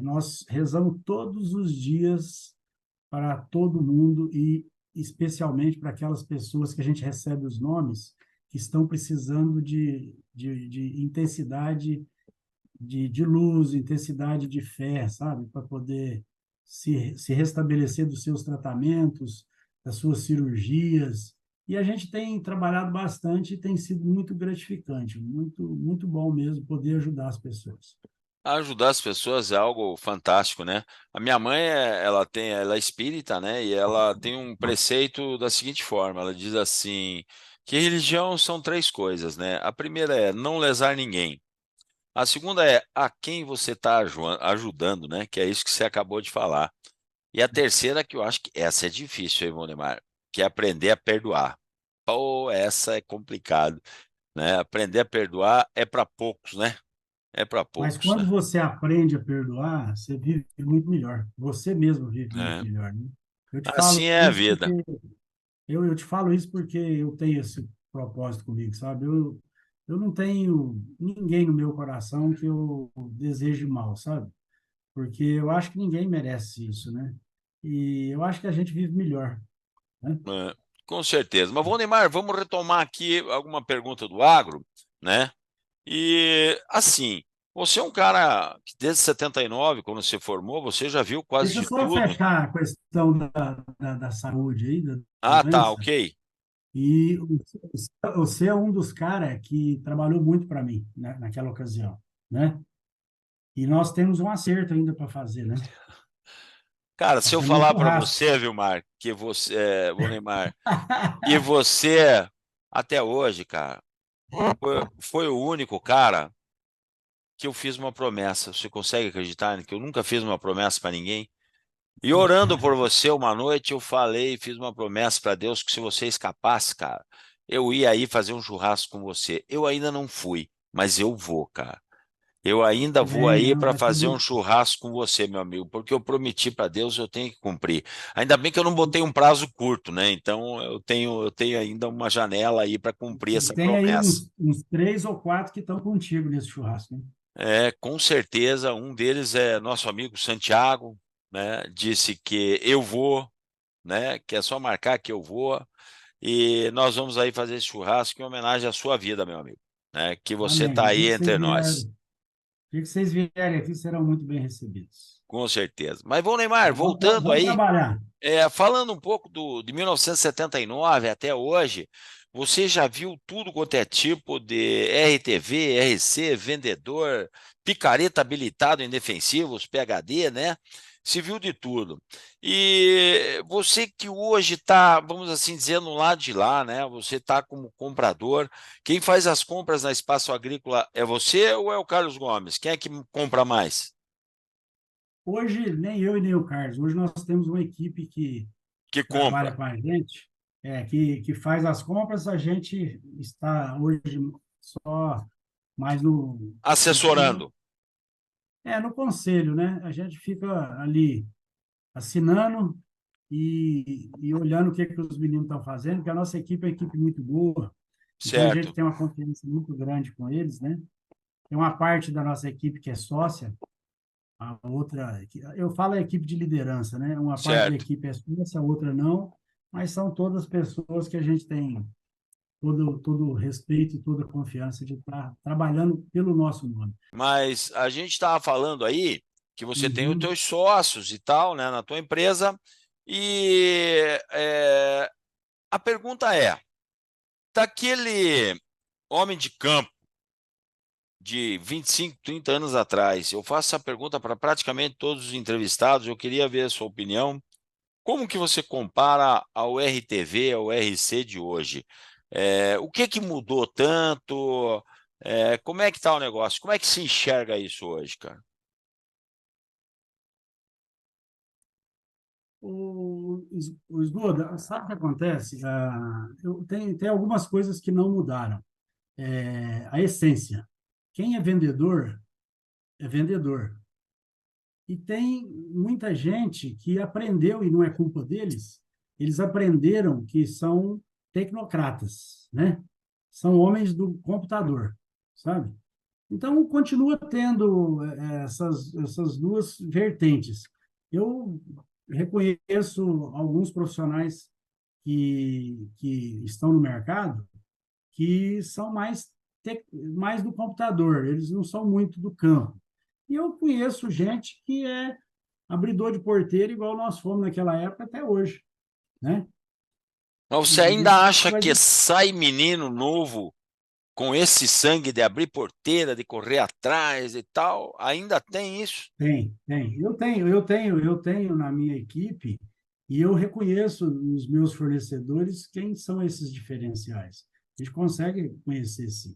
Nós rezamos todos os dias para todo mundo e especialmente para aquelas pessoas que a gente recebe os nomes, que estão precisando de intensidade de luz, intensidade de fé, sabe? Para poder se restabelecer dos seus tratamentos, das suas cirurgias. E a gente tem trabalhado bastante e tem sido muito gratificante, muito bom mesmo poder ajudar as pessoas. Ajudar as pessoas é algo fantástico, né? A minha mãe, ela é espírita, né? E ela tem um preceito da seguinte forma, ela diz assim, que religião são três coisas, né? A primeira é não lesar ninguém. A segunda é a quem você está ajudando, né? Que é isso que você acabou de falar. E a terceira, que eu acho que essa é difícil, hein, Valdemar? Que é aprender a perdoar. Pô, essa é complicado, né? Aprender a perdoar é para poucos, né? É para Mas poucos, quando né? você aprende a perdoar, você vive muito melhor. Você mesmo vive muito É. melhor, né? Eu te Assim falo é a isso vida. porque eu te falo isso porque eu tenho esse propósito comigo, sabe? Eu não tenho ninguém no meu coração que eu deseje mal, sabe? Porque eu acho que ninguém merece isso, né? E eu acho que a gente vive melhor, né? É, com certeza. Mas, Neymar, vamos retomar aqui alguma pergunta do agro, né? E, assim, você é um cara que desde 79, quando você formou, você já viu quase Deixa eu de só tudo. fechar a questão da saúde aí, da Ah, tá, doença. ok. E você é um dos caras que trabalhou muito para mim, né, naquela ocasião, né? E nós temos um acerto ainda para fazer, né? Cara, se Nós eu temos um falar para churrasco. você, Vilmar, que você, Neymar, e você, até hoje, cara, foi o único cara que eu fiz uma promessa. Você consegue acreditar que eu nunca fiz uma promessa para ninguém? E orando por você uma noite, eu falei, fiz uma promessa para Deus que se você escapasse, cara, eu ia aí fazer um churrasco com você. Eu ainda não fui, mas eu vou, cara. Eu ainda vou Bem, aí não, para vai ser fazer um muito. churrasco com você, meu amigo, porque eu prometi para Deus, eu tenho que cumprir. Ainda bem que eu não botei um prazo curto, né? Então eu tenho ainda uma janela aí para cumprir E essa tem aí promessa. uns 3 ou 4 que estão contigo nesse churrasco, né? É, com certeza, um deles é nosso amigo Santiago, né? Disse que eu vou, né? Que é só marcar que eu vou. E nós vamos aí fazer esse churrasco em homenagem à sua vida, meu amigo, né? Que você Amém. está O dia aí que vocês entre vierem, nós, o dia que vocês vierem aqui serão muito bem recebidos. com certeza. Mas vamos, Neymar, Mas voltando vamos aí, trabalhar. falando um pouco de 1979 até hoje, você já viu tudo quanto é tipo de RTV, RC, vendedor, picareta habilitado em defensivos, PhD, né? Se viu de tudo. E você que hoje está, vamos assim dizer, no lado de lá, né? Você está como comprador. Quem faz as compras na Espaço Agrícola é você ou é o Carlos Gomes? Quem é que compra mais? Hoje, nem eu e nem o Carlos, hoje nós temos uma equipe que Que trabalha compra? com a gente, que faz as compras, a gente está hoje só mais Assessorando. no conselho, né? A gente fica ali assinando e olhando o que, que os meninos estão fazendo, porque a nossa equipe é uma equipe muito boa, então a gente Certo, tem uma confiança muito grande com eles, né? Tem uma parte da nossa equipe que é sócia, a outra, eu falo a equipe de liderança, né? Uma parte da certo. equipe é sócia, a outra não, mas são todas pessoas que a gente tem todo o respeito e toda a confiança de estar trabalhando pelo nosso nome. Mas a gente estava falando aí que você tem os Uhum. teus sócios e tal, né, na tua empresa. E a pergunta é: daquele homem de campo de 25, 30 anos atrás, eu faço essa pergunta para praticamente todos os entrevistados, eu queria ver a sua opinião. Como que você compara ao RTV, ao RC de hoje? O que que mudou tanto? Como é que está o negócio? Como é que se enxerga isso hoje, cara? O Snoda, sabe o que acontece? Tem algumas coisas que não mudaram. A essência. Quem é vendedor. E tem muita gente que aprendeu, e não é culpa deles, eles aprenderam que são tecnocratas, né? São homens do computador, sabe? Então, continua tendo essas duas vertentes. Eu reconheço alguns profissionais que estão no mercado que são mais do computador, eles não são muito do campo. E eu conheço gente que é abridor de porteira, igual nós fomos naquela época até hoje, né? Mas você E ainda isso acha vai que sai menino novo com esse sangue de abrir porteira, de correr atrás e tal? Ainda tem isso? Tem. Eu tenho na minha equipe e eu reconheço nos meus fornecedores quem são esses diferenciais. A gente consegue conhecer, sim.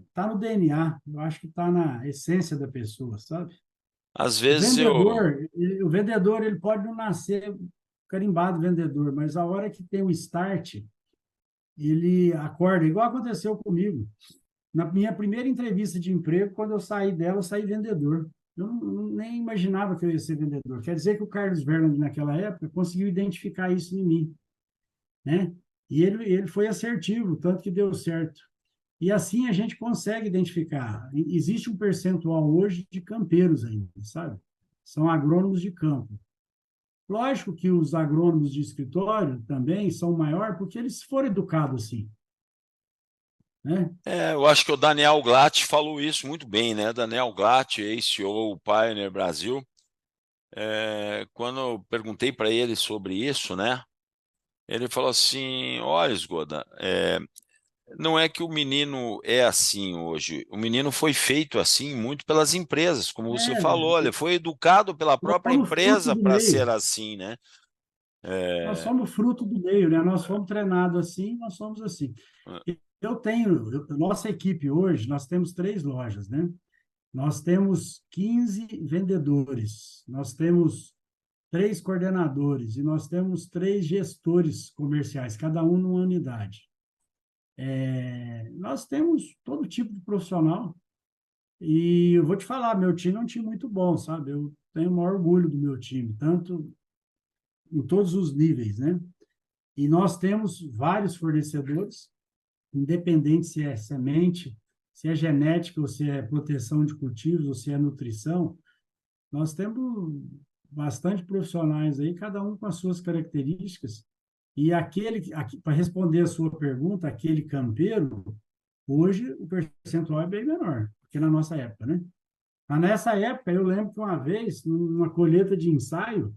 Está no DNA, eu acho que está na essência da pessoa, sabe? Às O vezes eu. vendedor, o vendedor, ele pode não nascer carimbado vendedor, mas a hora que tem o start, ele acorda, igual aconteceu comigo. Na minha primeira entrevista de emprego, quando eu saí dela, eu saí vendedor. Eu nem imaginava que eu ia ser vendedor. Quer dizer que o Carlos Verland, naquela época, conseguiu identificar isso em mim, né? E ele foi assertivo, tanto que deu certo. E assim a gente consegue identificar. Existe um percentual hoje de campeiros ainda, sabe? São agrônomos de campo. Lógico que os agrônomos de escritório também são maior porque eles foram educados assim, né? Eu acho que o Daniel Glatt falou isso muito bem, né? Daniel Glatt, ex-CEO Pioneer Brasil. Quando eu perguntei para ele sobre isso, né? Ele falou assim: olha, Esgoda, não é que o menino é assim hoje. O menino foi feito assim muito pelas empresas, como você falou. Ele foi educado pela Nós própria somos fruto empresa do para ser meio. assim, né? Nós somos fruto do meio, né? Nós fomos treinados assim, nós somos assim. Nossa equipe hoje, nós temos 3 lojas, né? Nós temos 15 vendedores, nós temos 3 coordenadores e nós temos 3 gestores comerciais, cada um numa unidade. Nós temos todo tipo de profissional e eu vou te falar, meu time é um time muito bom, sabe? Eu tenho o maior orgulho do meu time, tanto em todos os níveis, né? E nós temos vários fornecedores, independente se é semente, se é genética, ou se é proteção de cultivos, ou se é nutrição, nós temos bastante profissionais aí, cada um com as suas características. E para responder a sua pergunta, aquele campeiro, hoje o percentual é bem menor que na nossa época, né? Mas nessa época, eu lembro que uma vez, numa colheita de ensaio,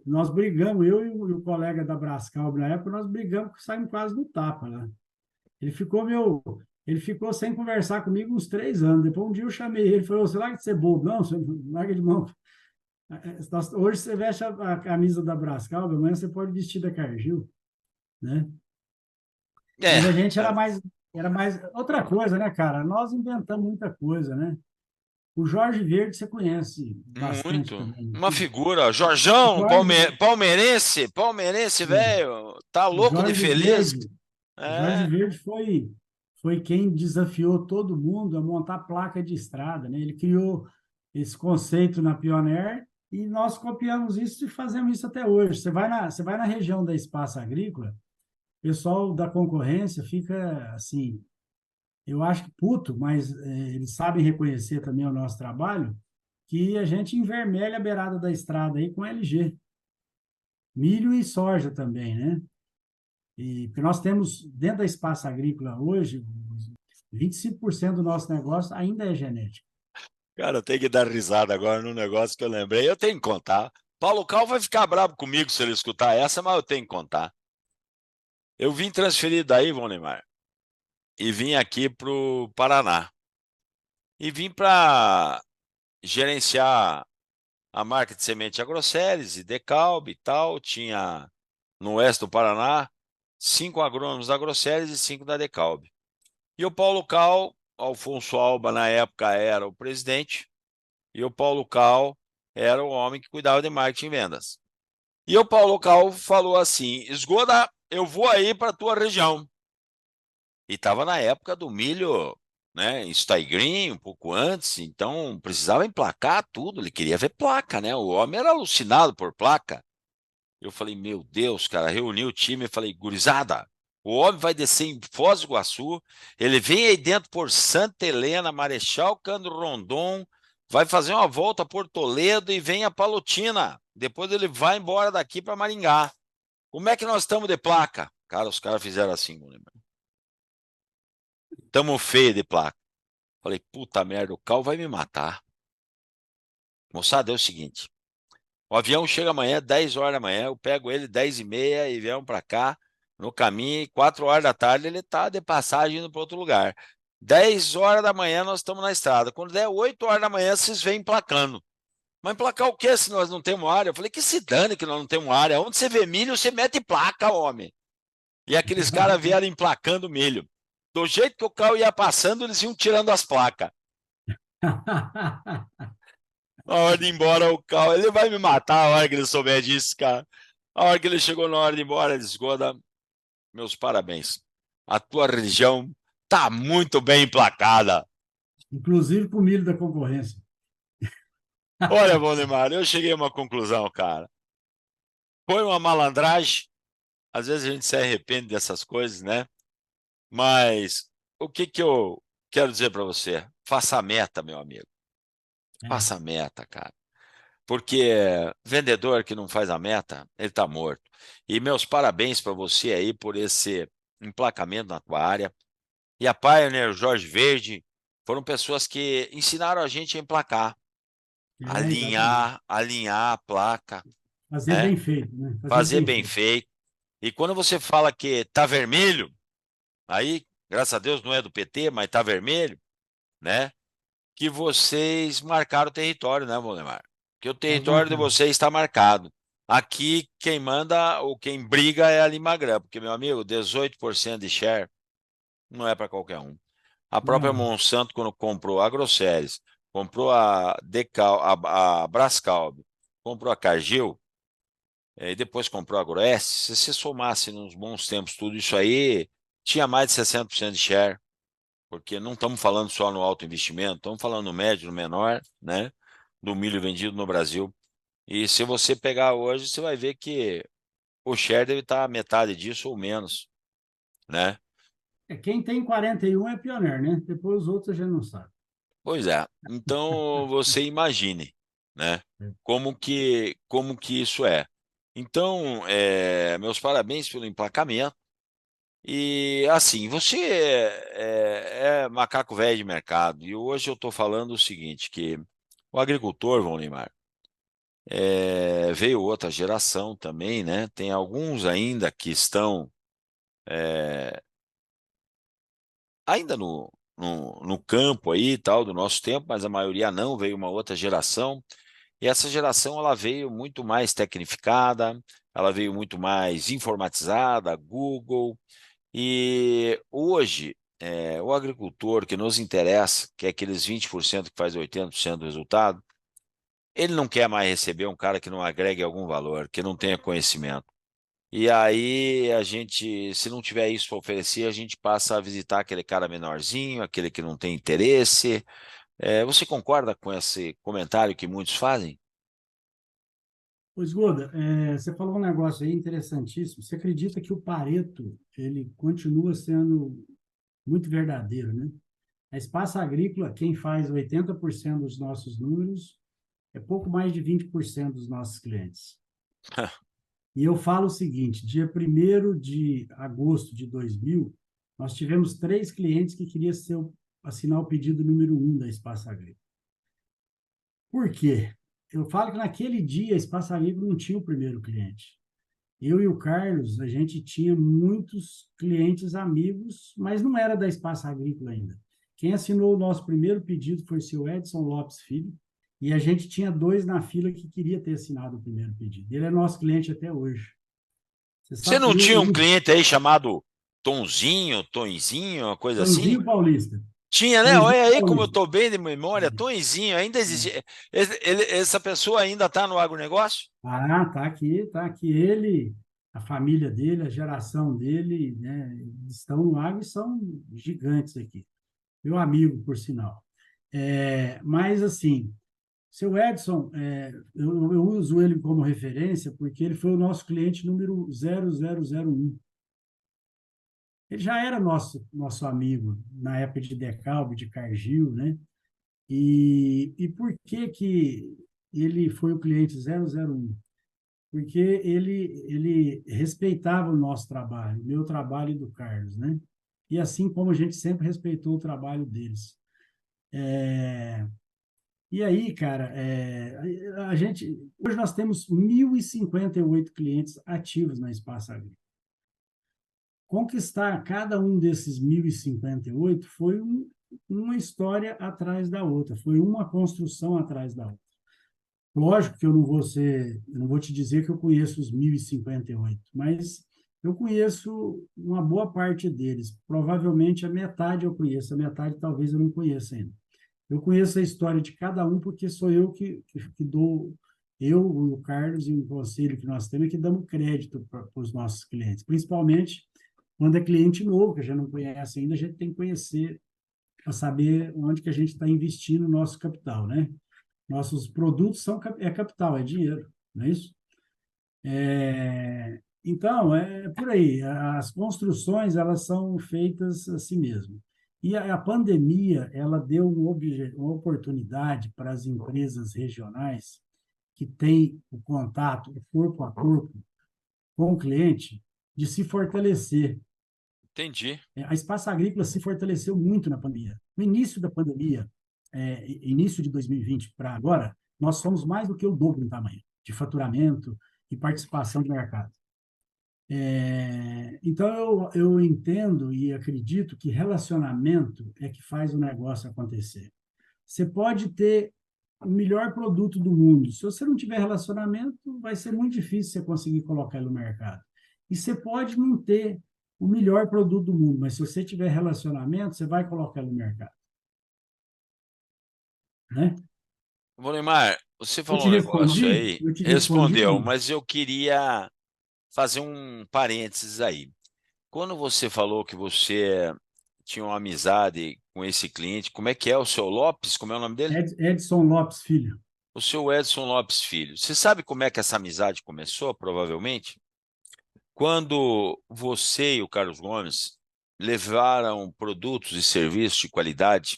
nós brigamos, eu e o colega da Brascal na época, nós brigamos, saímos quase no tapa, né? Ele ficou sem conversar comigo uns 3 anos. Depois um dia eu chamei ele, falou: você larga de ser bobo, não, você larga de mão. Hoje você veste a camisa da Brascal, amanhã você pode vestir da Cargill, né? É, Mas a gente era mais outra coisa, né, cara? Nós inventamos muita coisa, né? O Jorge Verde você conhece bastante muito. também. Uma figura. O Jorjão, Jorge, palmeirense, velho. Tá o louco de Jorge feliz. Verde, o Jorge É. Verde foi quem desafiou todo mundo a montar placa de estrada, né? Ele criou esse conceito na Pioneer e nós copiamos isso e fazemos isso até hoje. Você vai na região da Espaço Agrícola, o pessoal da concorrência fica assim, eu acho que puto, mas eles sabem reconhecer também o nosso trabalho, que a gente envermelha a beirada da estrada aí com LG. Milho e soja também, né? Porque nós temos, dentro da Espaço Agrícola hoje, 25% do nosso negócio ainda é genético. Cara, eu tenho que dar risada agora no negócio que eu lembrei. Eu tenho que contar. Paulo Cal vai ficar bravo comigo se ele escutar essa, mas eu tenho que contar. Eu vim transferido daí, Neymar, e vim aqui para o Paraná. E vim para gerenciar a marca de semente Agroceres e Decalb e tal. Tinha no oeste do Paraná 5 agrônomos da Agroceres e 5 da Decalb. E o Paulo Cal, Alfonso Alba na época era o presidente, e o Paulo Cal era o homem que cuidava de marketing e vendas. E o Paulo Cal falou assim: Esgoda, eu vou aí para a tua região. E estava na época do milho, né, em Staigrim, um pouco antes, então precisava emplacar tudo, ele queria ver placa, né? O homem era alucinado por placa. Eu falei: meu Deus, cara, reuni o time e falei: gurizada, o homem vai descer em Foz do Iguaçu, ele vem aí dentro por Santa Helena, Marechal Cândido Rondon, vai fazer uma volta por Toledo e vem a Palotina. Depois ele vai embora daqui para Maringá. Como é que nós estamos de placa? Cara, os caras fizeram assim, mano. Tamo feio de placa. Falei, puta merda, o Cal vai me matar. Moçada, é o seguinte. O avião chega amanhã, 10 horas da manhã, eu pego ele 10h30 e viemos para cá, no caminho, 4 horas da tarde ele tá de passagem indo para outro lugar. 10 horas da manhã nós estamos na estrada. Quando der 8 horas da manhã, vocês vêm emplacando. Mas emplacar o quê se nós não temos área? Eu falei, que se dane que nós não temos área. Onde você vê milho, você mete placa, homem. E aqueles caras vieram emplacando milho. Do jeito que o carro ia passando, eles iam tirando as placas. Na hora de ir embora, o carro, ele vai me matar a hora que ele souber disso, cara. A hora que ele chegou na hora de ir embora, ele disse, Goda, meus parabéns. A tua região tá muito bem emplacada. Inclusive com o milho da concorrência. Olha, Valdemar, eu cheguei a uma conclusão, cara. Foi uma malandragem. Às vezes a gente se arrepende dessas coisas, né? Mas o que que eu quero dizer para você? Faça a meta, meu amigo. Faça a meta, cara. Porque vendedor que não faz a meta, ele está morto. E meus parabéns para você aí por esse emplacamento na tua área. E a Pioneer, o Jorge Verde, foram pessoas que ensinaram a gente a emplacar, Exatamente. alinhar a placa, Fazer né? bem feito, né? Fazer Fazer bem bem feito. feito. E quando você fala que tá vermelho, aí, graças a Deus, não é do PT, mas tá vermelho, né? Que vocês marcaram o território, né, Valdemar? Que o Nós território de marcamos. vocês está marcado. Aqui, quem manda ou quem briga é a Limagrã, porque, meu amigo, 18% de share não é para qualquer um. A própria Não, Monsanto, quando comprou a Grosseries, comprou a Decal, a Brascalb, comprou a Cargill, e depois comprou a Agroeste, se você somasse nos bons tempos tudo isso aí, tinha mais de 60% de share, porque não estamos falando só no alto investimento, estamos falando no médio, no menor, né? Do milho vendido no Brasil. E se você pegar hoje, você vai ver que o share deve estar metade disso ou menos, né? quem tem 41 é pioneiro, né? Depois os outros a gente não sabe. Pois é. Então você imagine, né? Como que isso é. Então, meus parabéns pelo emplacamento. E assim, você é macaco velho de mercado. E hoje eu estou falando o seguinte, que o agricultor, Valdemar, veio outra geração também, né? Tem alguns ainda que estão ainda no campo aí e tal, do nosso tempo, mas a maioria não, veio uma outra geração. E essa geração ela veio muito mais tecnificada, ela veio muito mais informatizada, Google. E hoje, o agricultor que nos interessa, que é aqueles 20% que faz 80% do resultado, ele não quer mais receber um cara que não agregue algum valor, que não tenha conhecimento. E aí a gente, se não tiver isso para oferecer, a gente passa a visitar aquele cara menorzinho, aquele que não tem interesse. Você concorda com esse comentário que muitos fazem? Pois, Goda, você falou um negócio aí interessantíssimo. Você acredita que o Pareto, ele continua sendo muito verdadeiro, né? A Espaço Agrícola, quem faz 80% dos nossos números, é pouco mais de 20% dos nossos clientes. E eu falo o seguinte, dia 1º de agosto de 2000, nós tivemos 3 clientes que queriam assinar o pedido número 1 da Espaço Agrícola. Por quê? Eu falo que naquele dia a Espaço Agrícola não tinha o primeiro cliente. Eu e o Carlos, a gente tinha muitos clientes amigos, mas não era da Espaço Agrícola ainda. Quem assinou o nosso primeiro pedido foi o seu Edson Lopes Filho, e a gente tinha 2 na fila que queria ter assinado o primeiro pedido. Ele é nosso cliente até hoje. Você Você sabe que não tinha um ele, cliente aí chamado Tonzinho, Tonzinho, uma coisa assim? Tonzinho Paulista. Tinha, né? Tonzinho Olha aí como eu Paulista. estou bem de memória. Tonzinho, ainda existe. Essa pessoa ainda está no agronegócio? Ah, tá aqui, tá aqui. Ele, a família dele, a geração dele, né, estão no agro e são gigantes aqui. Meu amigo, por sinal. Mas, assim, seu Edson, eu uso ele como referência porque ele foi o nosso cliente número 0001. Ele já era nosso amigo na época de Decalbe, de Cargill, né? E por que que ele foi o cliente 001? porque ele respeitava o nosso trabalho, o meu trabalho e do Carlos, né? E assim como a gente sempre respeitou o trabalho deles. E aí, cara, hoje nós temos 1.058 clientes ativos na Espaço Agrícola. Conquistar cada um desses 1.058 foi uma história atrás da outra, foi uma construção atrás da outra. Lógico que eu não vou te dizer que eu conheço os 1.058, mas eu conheço uma boa parte deles. Provavelmente a metade eu conheço, a metade talvez eu não conheça ainda. Eu conheço a história de cada um porque sou eu que dou, eu, o Carlos e o conselho que nós temos, que damos crédito para os nossos clientes, principalmente quando é cliente novo, que a gente não conhece ainda, a gente tem que conhecer para saber onde que a gente está investindo o nosso capital, né? Nossos produtos é capital, é dinheiro, não é isso? Então, é por aí. As construções, elas são feitas assim mesmo. E a pandemia, ela deu uma oportunidade para as empresas regionais que têm o contato, o corpo a corpo com o cliente, de se fortalecer. Entendi. A Espaço Agrícola se fortaleceu muito na pandemia. No início da pandemia, início de 2020 para agora, nós somos mais do que o dobro em tamanho de faturamento e participação de mercado. Então, eu entendo e acredito que relacionamento é que faz o negócio acontecer. Você pode ter o melhor produto do mundo. Se você não tiver relacionamento, vai ser muito difícil você conseguir colocar ele no mercado. E você pode não ter o melhor produto do mundo, mas se você tiver relacionamento, você vai colocar ele no mercado. Né? Neymar, você Eu falou te um negócio respondi? aí, Eu te respondi ou respondeu, não? mas eu queria fazer um parênteses aí. Quando você falou que você tinha uma amizade com esse cliente, como é que é o seu Lopes? Como é o nome dele? Edson Lopes Filho. O seu Edson Lopes Filho. Você sabe como é que essa amizade começou, provavelmente? Quando você e o Carlos Gomes levaram produtos e serviços de qualidade,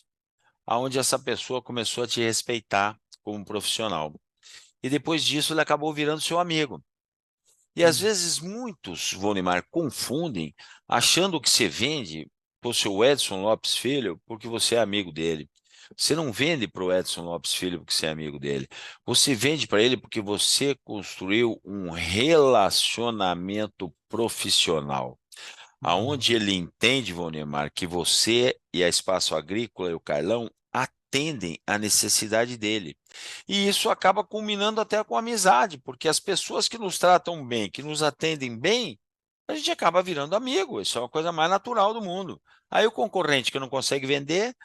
aonde essa pessoa começou a te respeitar como profissional. E depois disso ele acabou virando seu amigo. E às vezes muitos, Vonimar, confundem, achando que você vende para o seu Edson Lopes Filho porque você é amigo dele. Você não vende para o Edson Lopes Filho porque você é amigo dele. Você vende para ele porque você construiu um relacionamento profissional, aonde ele entende, Vonimar, que você e a Espaço Agrícola e o Carlão atendem à necessidade dele. E isso acaba culminando até com amizade, porque as pessoas que nos tratam bem, que nos atendem bem, a gente acaba virando amigo. Isso é uma coisa mais natural do mundo. Aí o concorrente que não consegue vender,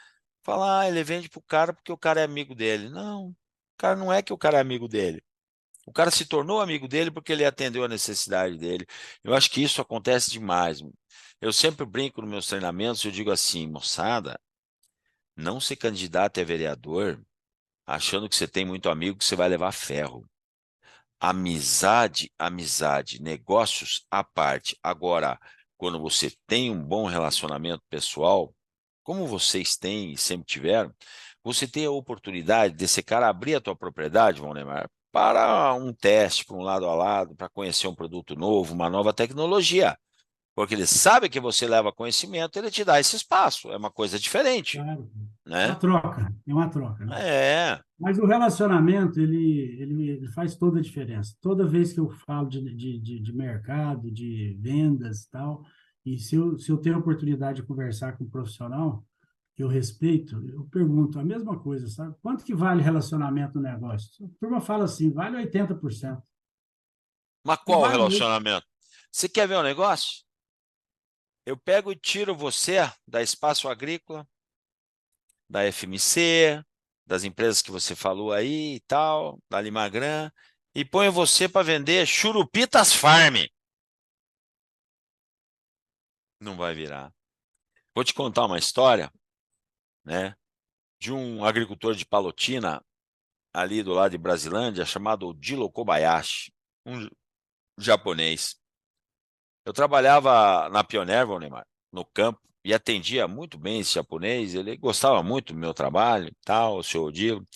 fala, ele vende para o cara porque o cara é amigo dele. Não, o cara não é que o cara é amigo dele. O cara se tornou amigo dele porque ele atendeu a necessidade dele. Eu acho que isso acontece demais. Eu sempre brinco nos meus treinamentos, eu digo assim, moçada, não se candidate a vereador achando que você tem muito amigo que você vai levar ferro. Amizade, amizade, negócios à parte. Agora, quando você tem um bom relacionamento pessoal, como vocês têm e sempre tiveram, você tem a oportunidade desse cara abrir a tua propriedade, Valdemar, para um teste, para um lado a lado, para conhecer um produto novo, uma nova tecnologia. Porque ele sabe que você leva conhecimento, ele te dá esse espaço. É uma coisa diferente, Claro. né? É uma troca, né? É, Mas o relacionamento, ele faz toda a diferença. Toda vez que eu falo de mercado, de vendas e tal, e se eu tenho a oportunidade de conversar com um profissional que eu respeito, eu pergunto a mesma coisa, sabe? Quanto que vale relacionamento no negócio? A turma fala assim, vale 80%. mas E qual o vale mesmo. relacionamento? Você quer ver um negócio? Eu pego e tiro você da Espaço Agrícola, da FMC, das empresas que você falou aí e tal, da Limagran, e ponho você para vender Churupitas Farm. Não vai virar. Vou te contar uma história, né, de um agricultor de Palotina, ali do lado de Brasilândia, chamado Dilo Kobayashi, um japonês. Eu trabalhava na Pioneer, Valdemar, no campo, e atendia muito bem esse japonês, ele gostava muito do meu trabalho e tal, o senhor Odilo.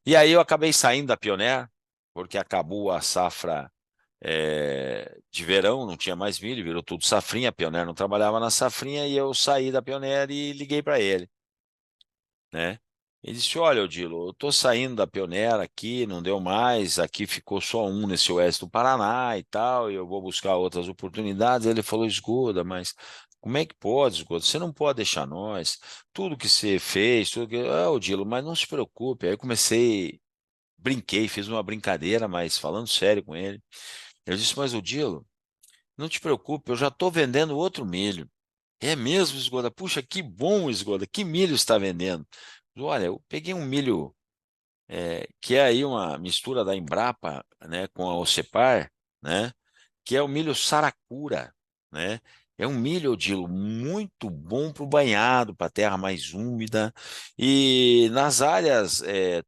E aí eu acabei saindo da Pioneer, porque acabou a safra de verão, não tinha mais milho, virou tudo safrinha, a Pioneer não trabalhava na safrinha e eu saí da Pioneer e liguei para ele, né? Ele disse: Olha, Odilo, eu tô saindo da Pioneer aqui, não deu mais, aqui ficou só um nesse oeste do Paraná e tal, e eu vou buscar outras oportunidades. Ele falou: Escuda, mas como é que pode, Escuda? Você não pode deixar nós, tudo que você fez, tudo que. Ah, Odilo, mas não se preocupe. Aí eu comecei, brinquei, fiz uma brincadeira, mas falando sério com ele. Eu disse: Mas Odilo, não te preocupe, eu já estou vendendo outro milho. É mesmo, Esgoda? Puxa, que bom, Esgoda. Que milho está vendendo? Olha, eu peguei um milho que é aí uma mistura da Embrapa, né, com a Ocepar, né, que é o milho Saracura, né? É um milho, Odilo, muito bom para o banhado, para a terra mais úmida. E nas áreas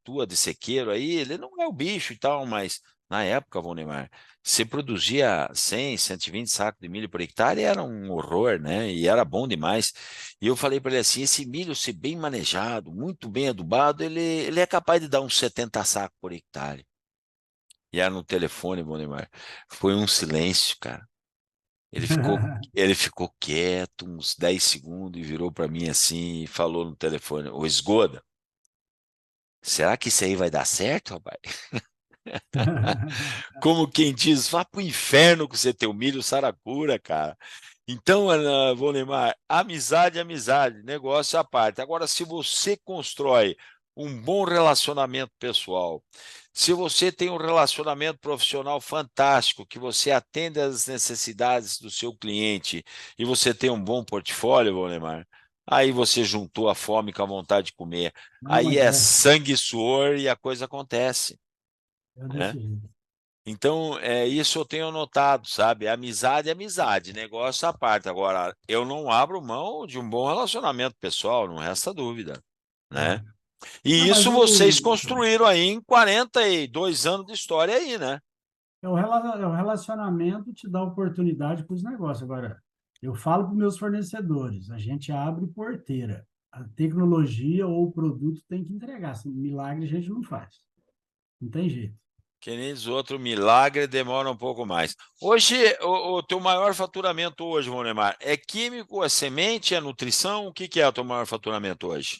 tua de sequeiro aí, ele não é o bicho e tal, mas na época, Valdemar, você produzia 100, 120 sacos de milho por hectare, era um horror, né? E era bom demais. E eu falei para ele assim: esse milho, se bem manejado, muito bem adubado, ele é capaz de dar uns 70 sacos por hectare. E era no telefone, Valdemar. Foi um silêncio, cara. Ele ficou, ele ficou quieto uns 10 segundos e virou para mim assim e falou no telefone: Ô Esgoda, será que isso aí vai dar certo, rapaz? Como quem diz, vá pro inferno com você teu milho saracura, cara. Então, Ana Vonemar, amizade, é amizade, negócio à parte. Agora, se você constrói um bom relacionamento pessoal, se você tem um relacionamento profissional fantástico, que você atende às necessidades do seu cliente e você tem um bom portfólio, Vonemar, aí você juntou a fome com a vontade de comer. Não, Aí mas é sangue e suor e a coisa acontece, é né? desse jeito. Então, isso eu tenho notado, sabe? Amizade é amizade, negócio à parte. Agora, eu não abro mão de um bom relacionamento pessoal, não resta dúvida, né? É. E Não, mas isso vocês construíram aí em 42 anos de história aí, né? o relacionamento te dá oportunidade para os negócios. Agora, eu falo para os meus fornecedores, a gente abre porteira. A tecnologia ou o produto tem que entregar. Assim, milagre a gente não faz. Não tem jeito. Que nem diz outro, milagre demora um pouco mais. Hoje, o teu maior faturamento hoje, Monemar, é químico, é semente, é nutrição? O que que é o teu maior faturamento hoje?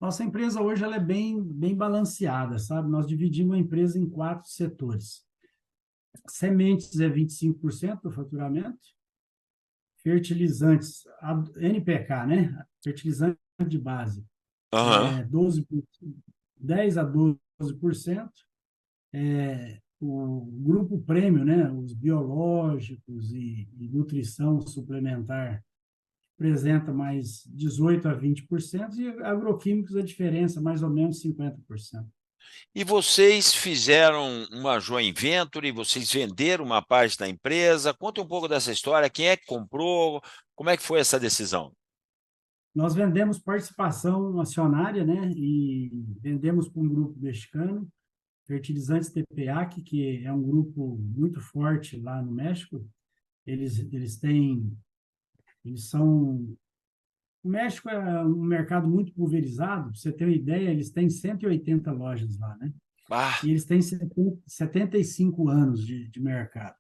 Nossa empresa hoje ela é bem balanceada, sabe? Nós dividimos a empresa em quatro setores. Sementes é 25% do faturamento, fertilizantes, NPK, né? Fertilizante de base, Aham. é 12, 10 a 12%. O grupo prêmio, né? Os biológicos e nutrição suplementar apresenta mais 18 a 20% e agroquímicos a diferença mais ou menos 50%. E vocês fizeram uma joint venture, vocês venderam uma parte da empresa. Conta um pouco dessa história. Quem é que comprou? Como é que foi essa decisão? Nós vendemos participação acionária, né? E vendemos para um grupo mexicano, Fertilizantes TPAC, que é um grupo muito forte lá no México. Eles são. O México é um mercado muito pulverizado. Para você ter uma ideia, eles têm 180 lojas lá, né? Ah, E eles têm 75 anos de mercado.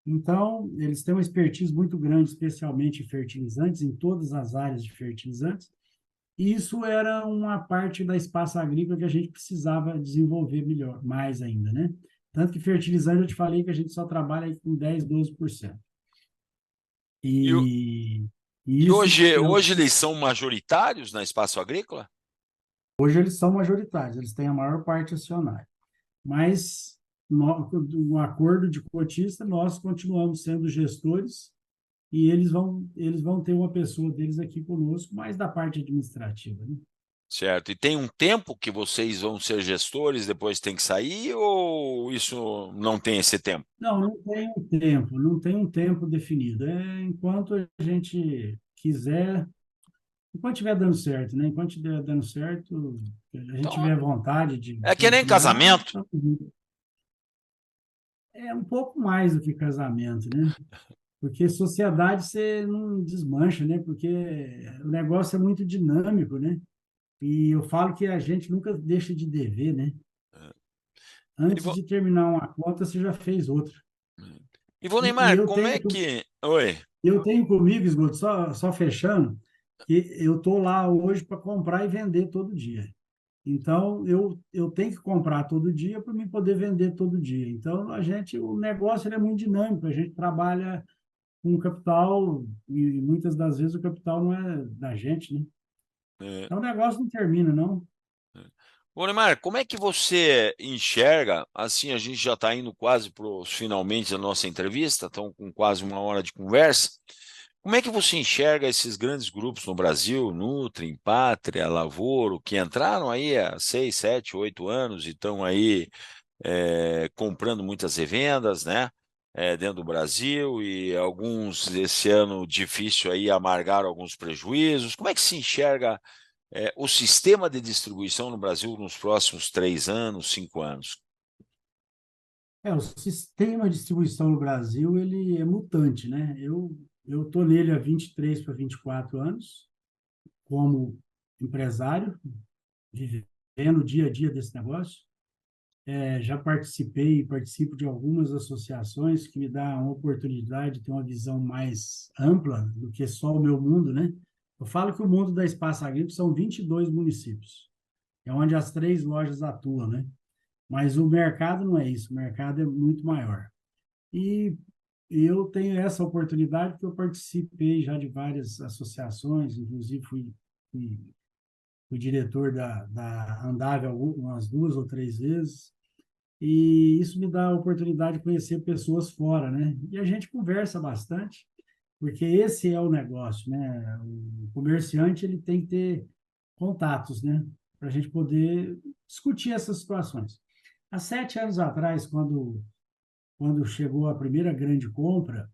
Então, eles têm uma expertise muito grande, especialmente em fertilizantes, em todas as áreas de fertilizantes. E isso era uma parte da espaço agrícola que a gente precisava desenvolver melhor, mais ainda, né? Tanto que fertilizante, eu te falei que a gente só trabalha aí com 10, 12%. e, o- E, e e isso, hoje eles são majoritários na espaço agrícola? hoje eles são majoritários, eles têm a maior parte acionária. Mas, no acordo de cotista, nós continuamos sendo gestores e eles vão ter uma pessoa deles aqui conosco, mais da parte administrativa, né? Certo. E tem um tempo que vocês vão ser gestores, depois tem que sair, ou isso não tem esse tempo? Não tem um tempo definido. É enquanto a gente quiser, enquanto estiver dando certo, né? Enquanto estiver dando certo, a gente Então, tiver vontade de é que nem continuar, casamento. então, é um pouco mais do que casamento, né? Porque sociedade você não desmancha, né? Porque o negócio é muito dinâmico, né? E eu falo que a gente nunca deixa de dever, né? E Antes vo- de terminar uma conta, você já fez outra. E, vô E Neymar, como é que... Oi. eu tenho comigo, Esgoto, só fechando, que eu estou lá hoje para comprar e vender todo dia. Então, eu tenho que comprar todo dia para me poder vender todo dia. Então, o negócio ele é muito dinâmico, a gente trabalha com capital e muitas das vezes o capital não é da gente, né? É, Então, o negócio não termina, não. Ô, Neymar, como é que você enxerga, assim, a gente já está indo quase para os finalmente da nossa entrevista, estão com quase uma hora de conversa, como é que você enxerga esses grandes grupos no Brasil, Nutri, Pátria, Lavoro, que entraram aí há 6, 7, 8 anos e estão aí comprando muitas revendas, né? Dentro do Brasil e alguns esse ano difícil aí amargaram alguns prejuízos. Como é que se enxerga o sistema de distribuição no Brasil nos próximos 3 anos, 5 anos? O sistema de distribuição no Brasil, ele é mutante, né? Eu tô nele há 23 para 24 anos, como empresário, vivendo o dia a dia desse negócio. Já participei e participo de algumas associações que me dão uma oportunidade de ter uma visão mais ampla do que só o meu mundo, né? Eu falo que o mundo da Espaço Agrícola são 22 municípios, é onde as 3 lojas atuam, né? Mas o mercado não é isso, o mercado é muito maior. E eu tenho essa oportunidade porque eu participei já de várias associações, inclusive fui, fui diretor da Andável umas 2 ou 3 vezes, e isso me dá a oportunidade de conhecer pessoas fora, né? E a gente conversa bastante, porque esse é o negócio, né? O comerciante ele tem que ter contatos, né? Para a gente poder discutir essas situações. Há 7 anos atrás, quando chegou a primeira grande compra,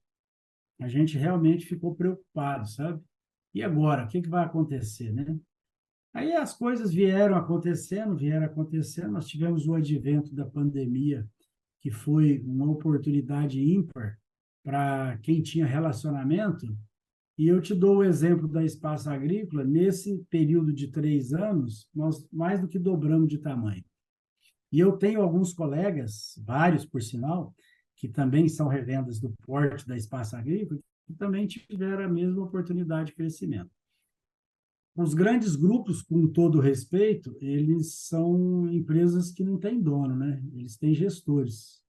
a gente realmente ficou preocupado, sabe? E agora, o que que vai acontecer, né? Aí as coisas vieram acontecendo. Nós tivemos o advento da pandemia, que foi uma oportunidade ímpar para quem tinha relacionamento. E eu te dou o exemplo da Espaço Agrícola. Nesse período de 3 anos, nós mais do que dobramos de tamanho. E eu tenho alguns colegas, vários por sinal, que também são revendas do porte da Espaço Agrícola, que também tiveram a mesma oportunidade de crescimento. Os grandes grupos, com todo respeito, eles são empresas que não têm dono, né? Eles têm gestores.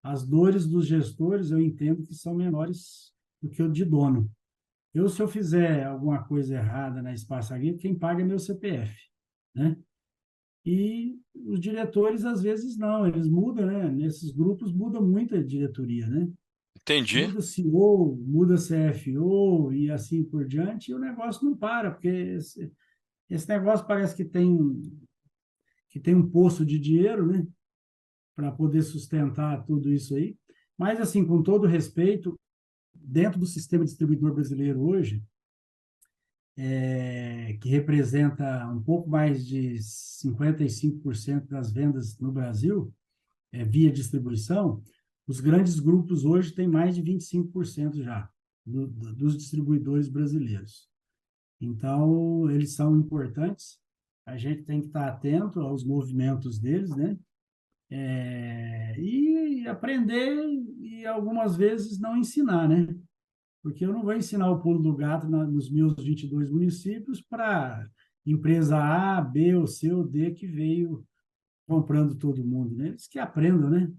As dores dos gestores eu entendo que são menores do que o de dono. Se eu fizer alguma coisa errada na Espaço Agrícola, quem paga é meu CPF, né? E os diretores, às vezes, não, eles mudam, né? Nesses grupos muda muito a diretoria, né? Entendi. Muda CEO, muda CFO e assim por diante, e o negócio não para, porque esse negócio parece que tem um poço de dinheiro, né? Para poder sustentar tudo isso aí. Mas, assim, com todo respeito, dentro do sistema distribuidor brasileiro hoje, que representa um pouco mais de 55% das vendas no Brasil, via distribuição, os grandes grupos hoje têm mais de 25% já dos distribuidores brasileiros. Então, eles são importantes, a gente tem que estar atento aos movimentos deles, né? E aprender e algumas vezes não ensinar, né? Porque eu não vou ensinar o pulo do gato nos meus 22 municípios para empresa A, B, ou C ou D que veio comprando todo mundo, né? Eles que aprendam, né?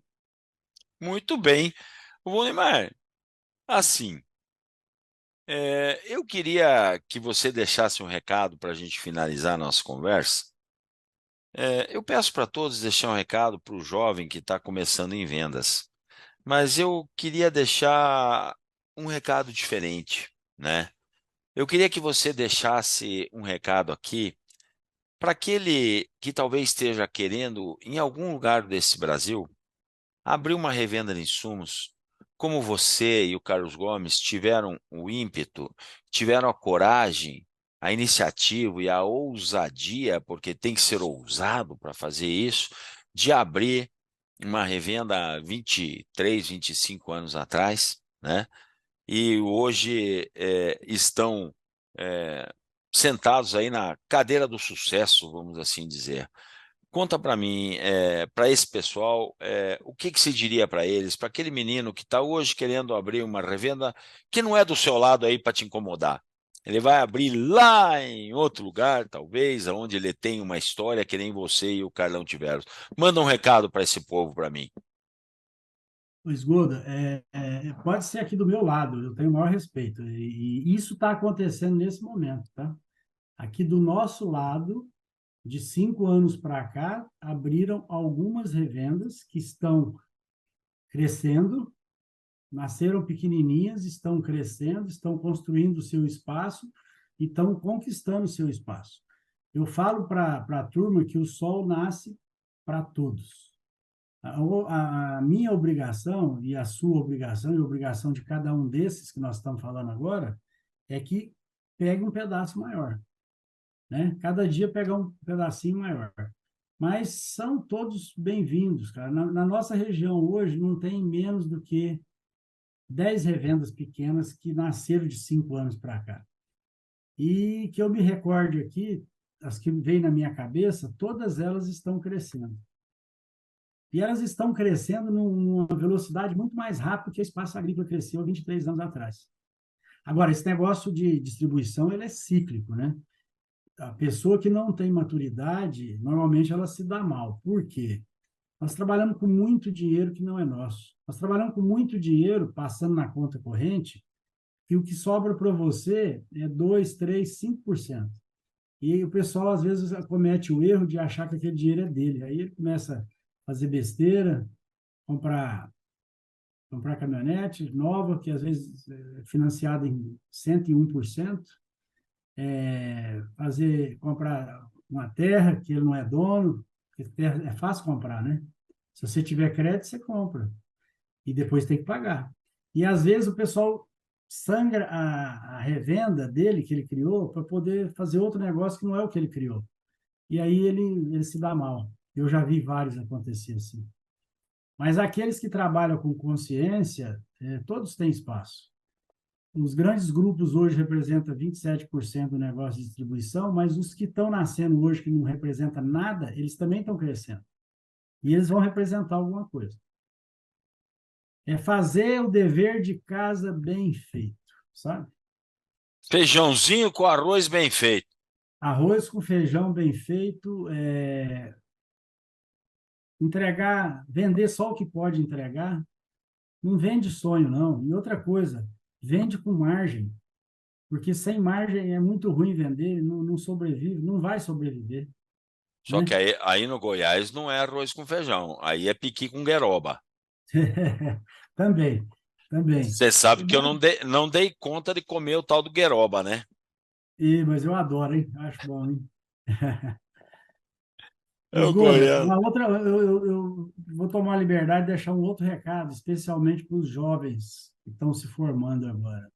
Muito bem. Ô, Neymar, assim, eu queria que você deixasse um recado para a gente finalizar a nossa conversa. Eu peço para todos deixar um recado para o jovem que está começando em vendas, mas eu queria deixar um recado diferente, né? Eu queria que você deixasse um recado aqui para aquele que talvez esteja querendo, em algum lugar desse Brasil, abrir uma revenda de insumos, como você e o Carlos Gomes tiveram o ímpeto, tiveram a coragem, a iniciativa e a ousadia, porque tem que ser ousado para fazer isso, de abrir uma revenda há 23, 25 anos atrás, né? E hoje estão é, sentados aí na cadeira do sucesso, vamos assim dizer. Conta para mim, para esse pessoal, o que que se diria para eles, para aquele menino que está hoje querendo abrir uma revenda que não é do seu lado aí para te incomodar. Ele vai abrir lá em outro lugar, talvez, onde ele tem uma história que nem você e o Carlão tiveram. Manda um recado para esse povo para mim. O Esgoda, pode ser aqui do meu lado, eu tenho o maior respeito. E isso está acontecendo nesse momento, tá? Aqui do nosso lado, de 5 anos para cá, abriram algumas revendas que estão crescendo, nasceram pequenininhas, estão crescendo, estão construindo o seu espaço e estão conquistando o seu espaço. Eu falo para a turma que o sol nasce para todos. A minha obrigação e a sua obrigação e a obrigação de cada um desses que nós estamos falando agora é que pegue um pedaço maior, né? Cada dia pegar um pedacinho maior. Mas são todos bem-vindos, cara. Na nossa região hoje não tem menos do que 10 revendas pequenas que nasceram de 5 anos para cá. E que eu me recorde aqui, as que vêm na minha cabeça, todas elas estão crescendo. E elas estão crescendo numa velocidade muito mais rápida que o espaço agrícola cresceu há 23 anos atrás. Agora, esse negócio de distribuição, ele é cíclico, né? A pessoa que não tem maturidade, normalmente ela se dá mal. Por quê? Nós trabalhamos com muito dinheiro que não é nosso. Nós trabalhamos com muito dinheiro passando na conta corrente, e o que sobra para você é 2, 3, 5%. E o pessoal, às vezes, comete o erro de achar que aquele dinheiro é dele. Aí ele começa a fazer besteira, comprar, comprar caminhonete nova, que às vezes é financiada em 101%, comprar uma terra que ele não é dono, porque terra é fácil comprar, né? Se você tiver crédito, você compra. E depois tem que pagar. E às vezes o pessoal sangra a revenda dele, que ele criou, para poder fazer outro negócio que não é o que ele criou. E aí ele se dá mal. Eu já vi vários acontecer assim. Mas aqueles que trabalham com consciência, todos têm espaço. Os grandes grupos hoje representam 27% do negócio de distribuição, mas os que estão nascendo hoje, que não representam nada, eles também estão crescendo. E eles vão representar alguma coisa. É fazer o dever de casa bem feito, sabe? Feijãozinho com arroz bem feito. Arroz com feijão bem feito, entregar, vender só o que pode entregar, não vende sonho, não. E outra coisa, vende com margem, porque sem margem é muito ruim vender, não sobrevive, não vai sobreviver, Só que né? aí no Goiás não é arroz com feijão, aí é piqui com gueroba. Também, também. Você sabe que eu não dei conta de comer o tal do gueroba, né? Mas eu adoro, hein? Acho bom, hein? É o Esgoda, goiano. uma outra, eu vou tomar a liberdade de deixar um outro recado, especialmente para os jovens que estão se formando agora.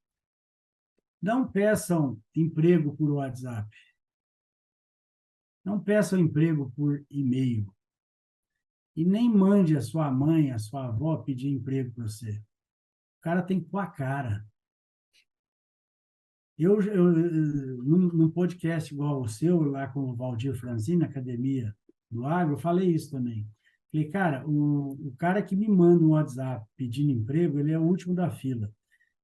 Não peçam emprego por WhatsApp. Não peçam emprego por e-mail. E nem mande a sua mãe, a sua avó pedir emprego para você. O cara tem que pôr a cara. Num podcast igual o seu, lá com o Valdir Franzini, na Academia do Agro, eu falei isso também. Falei, cara, o cara que me manda um WhatsApp pedindo emprego, ele é o último da fila.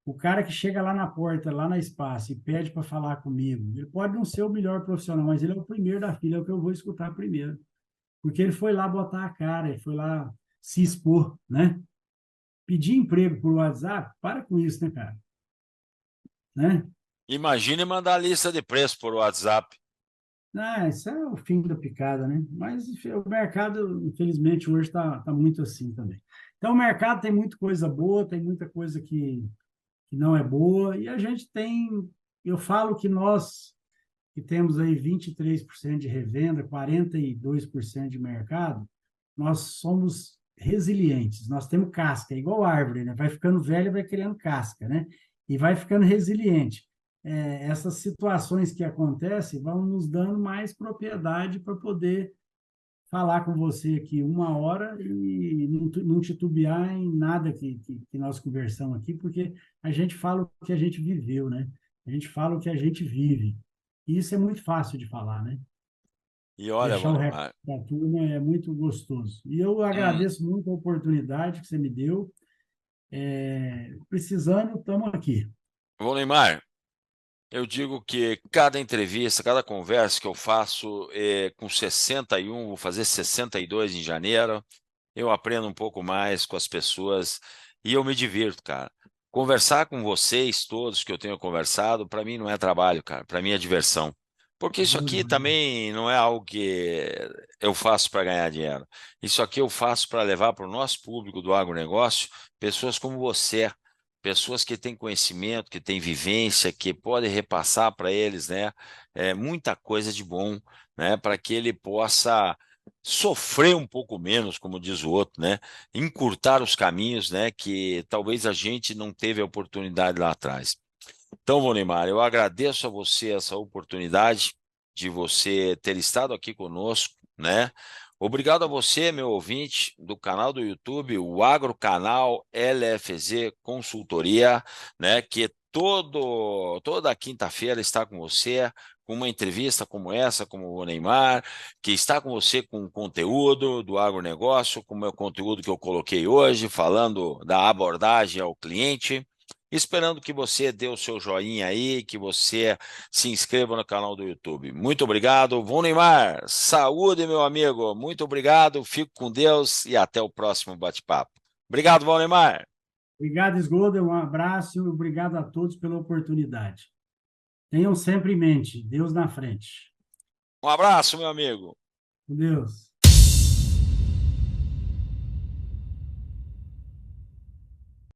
O cara que chega lá na porta, lá na Espaço, e pede para falar comigo, ele pode não ser o melhor profissional, mas ele é o primeiro da fila, é o que eu vou escutar primeiro. Porque ele foi lá botar a cara, ele foi lá se expor, né? Pedir emprego por WhatsApp, para com isso, né, cara? Né? Imagine mandar a lista de preço por WhatsApp. Ah, isso é o fim da picada, né? Mas enfim, o mercado, infelizmente, hoje está muito assim também. Então, o mercado tem muita coisa boa, tem muita coisa que não é boa, e a gente tem, eu falo que nós que temos aí 23% de revenda, 42% de mercado, nós somos resilientes, nós temos casca, é igual árvore, né? Vai ficando velha, vai criando casca, né? E vai ficando resiliente. Essas situações que acontecem vão nos dando mais propriedade para poder falar com você aqui 1 hora e não titubear em nada que nós conversamos aqui, porque a gente fala o que a gente viveu, né? A gente fala o que a gente vive. E isso é muito fácil de falar, né? E olha, deixar o recado Valdemar, para a turma é muito gostoso. E eu hum, agradeço muito a oportunidade que você me deu. Precisando, estamos aqui. Valdemar, eu digo que cada entrevista, cada conversa que eu faço com 61, vou fazer 62 em janeiro, eu aprendo um pouco mais com as pessoas e eu me divirto, cara. Conversar com vocês todos que eu tenho conversado, para mim não é trabalho, cara, para mim é diversão. Porque isso aqui também não é algo que eu faço para ganhar dinheiro. Isso aqui eu faço para levar para o nosso público do agronegócio pessoas como você, pessoas que têm conhecimento, que têm vivência, que podem repassar para eles, né, muita coisa de bom, né, para que ele possa sofrer um pouco menos, como diz o outro, né? Encurtar os caminhos, né? Que talvez a gente não teve a oportunidade lá atrás. Então, Vonimar, eu agradeço a você essa oportunidade de você ter estado aqui conosco, né? Obrigado a você, meu ouvinte do canal do YouTube, o Agrocanal LFZ Consultoria, né? Que toda quinta-feira está com você, com uma entrevista como essa, como o Neymar, que está com você com conteúdo do agronegócio, com o meu conteúdo que eu coloquei hoje, falando da abordagem ao cliente. Esperando que você dê o seu joinha aí, que você se inscreva no canal do YouTube. Muito obrigado. Vô Neymar, saúde, meu amigo. Muito obrigado. Fico com Deus e até o próximo bate-papo. Obrigado, Vô Neymar. Obrigado, Sgoda, um abraço e obrigado a todos pela oportunidade. Tenham sempre em mente, Deus na frente. Um abraço, meu amigo. Com Deus.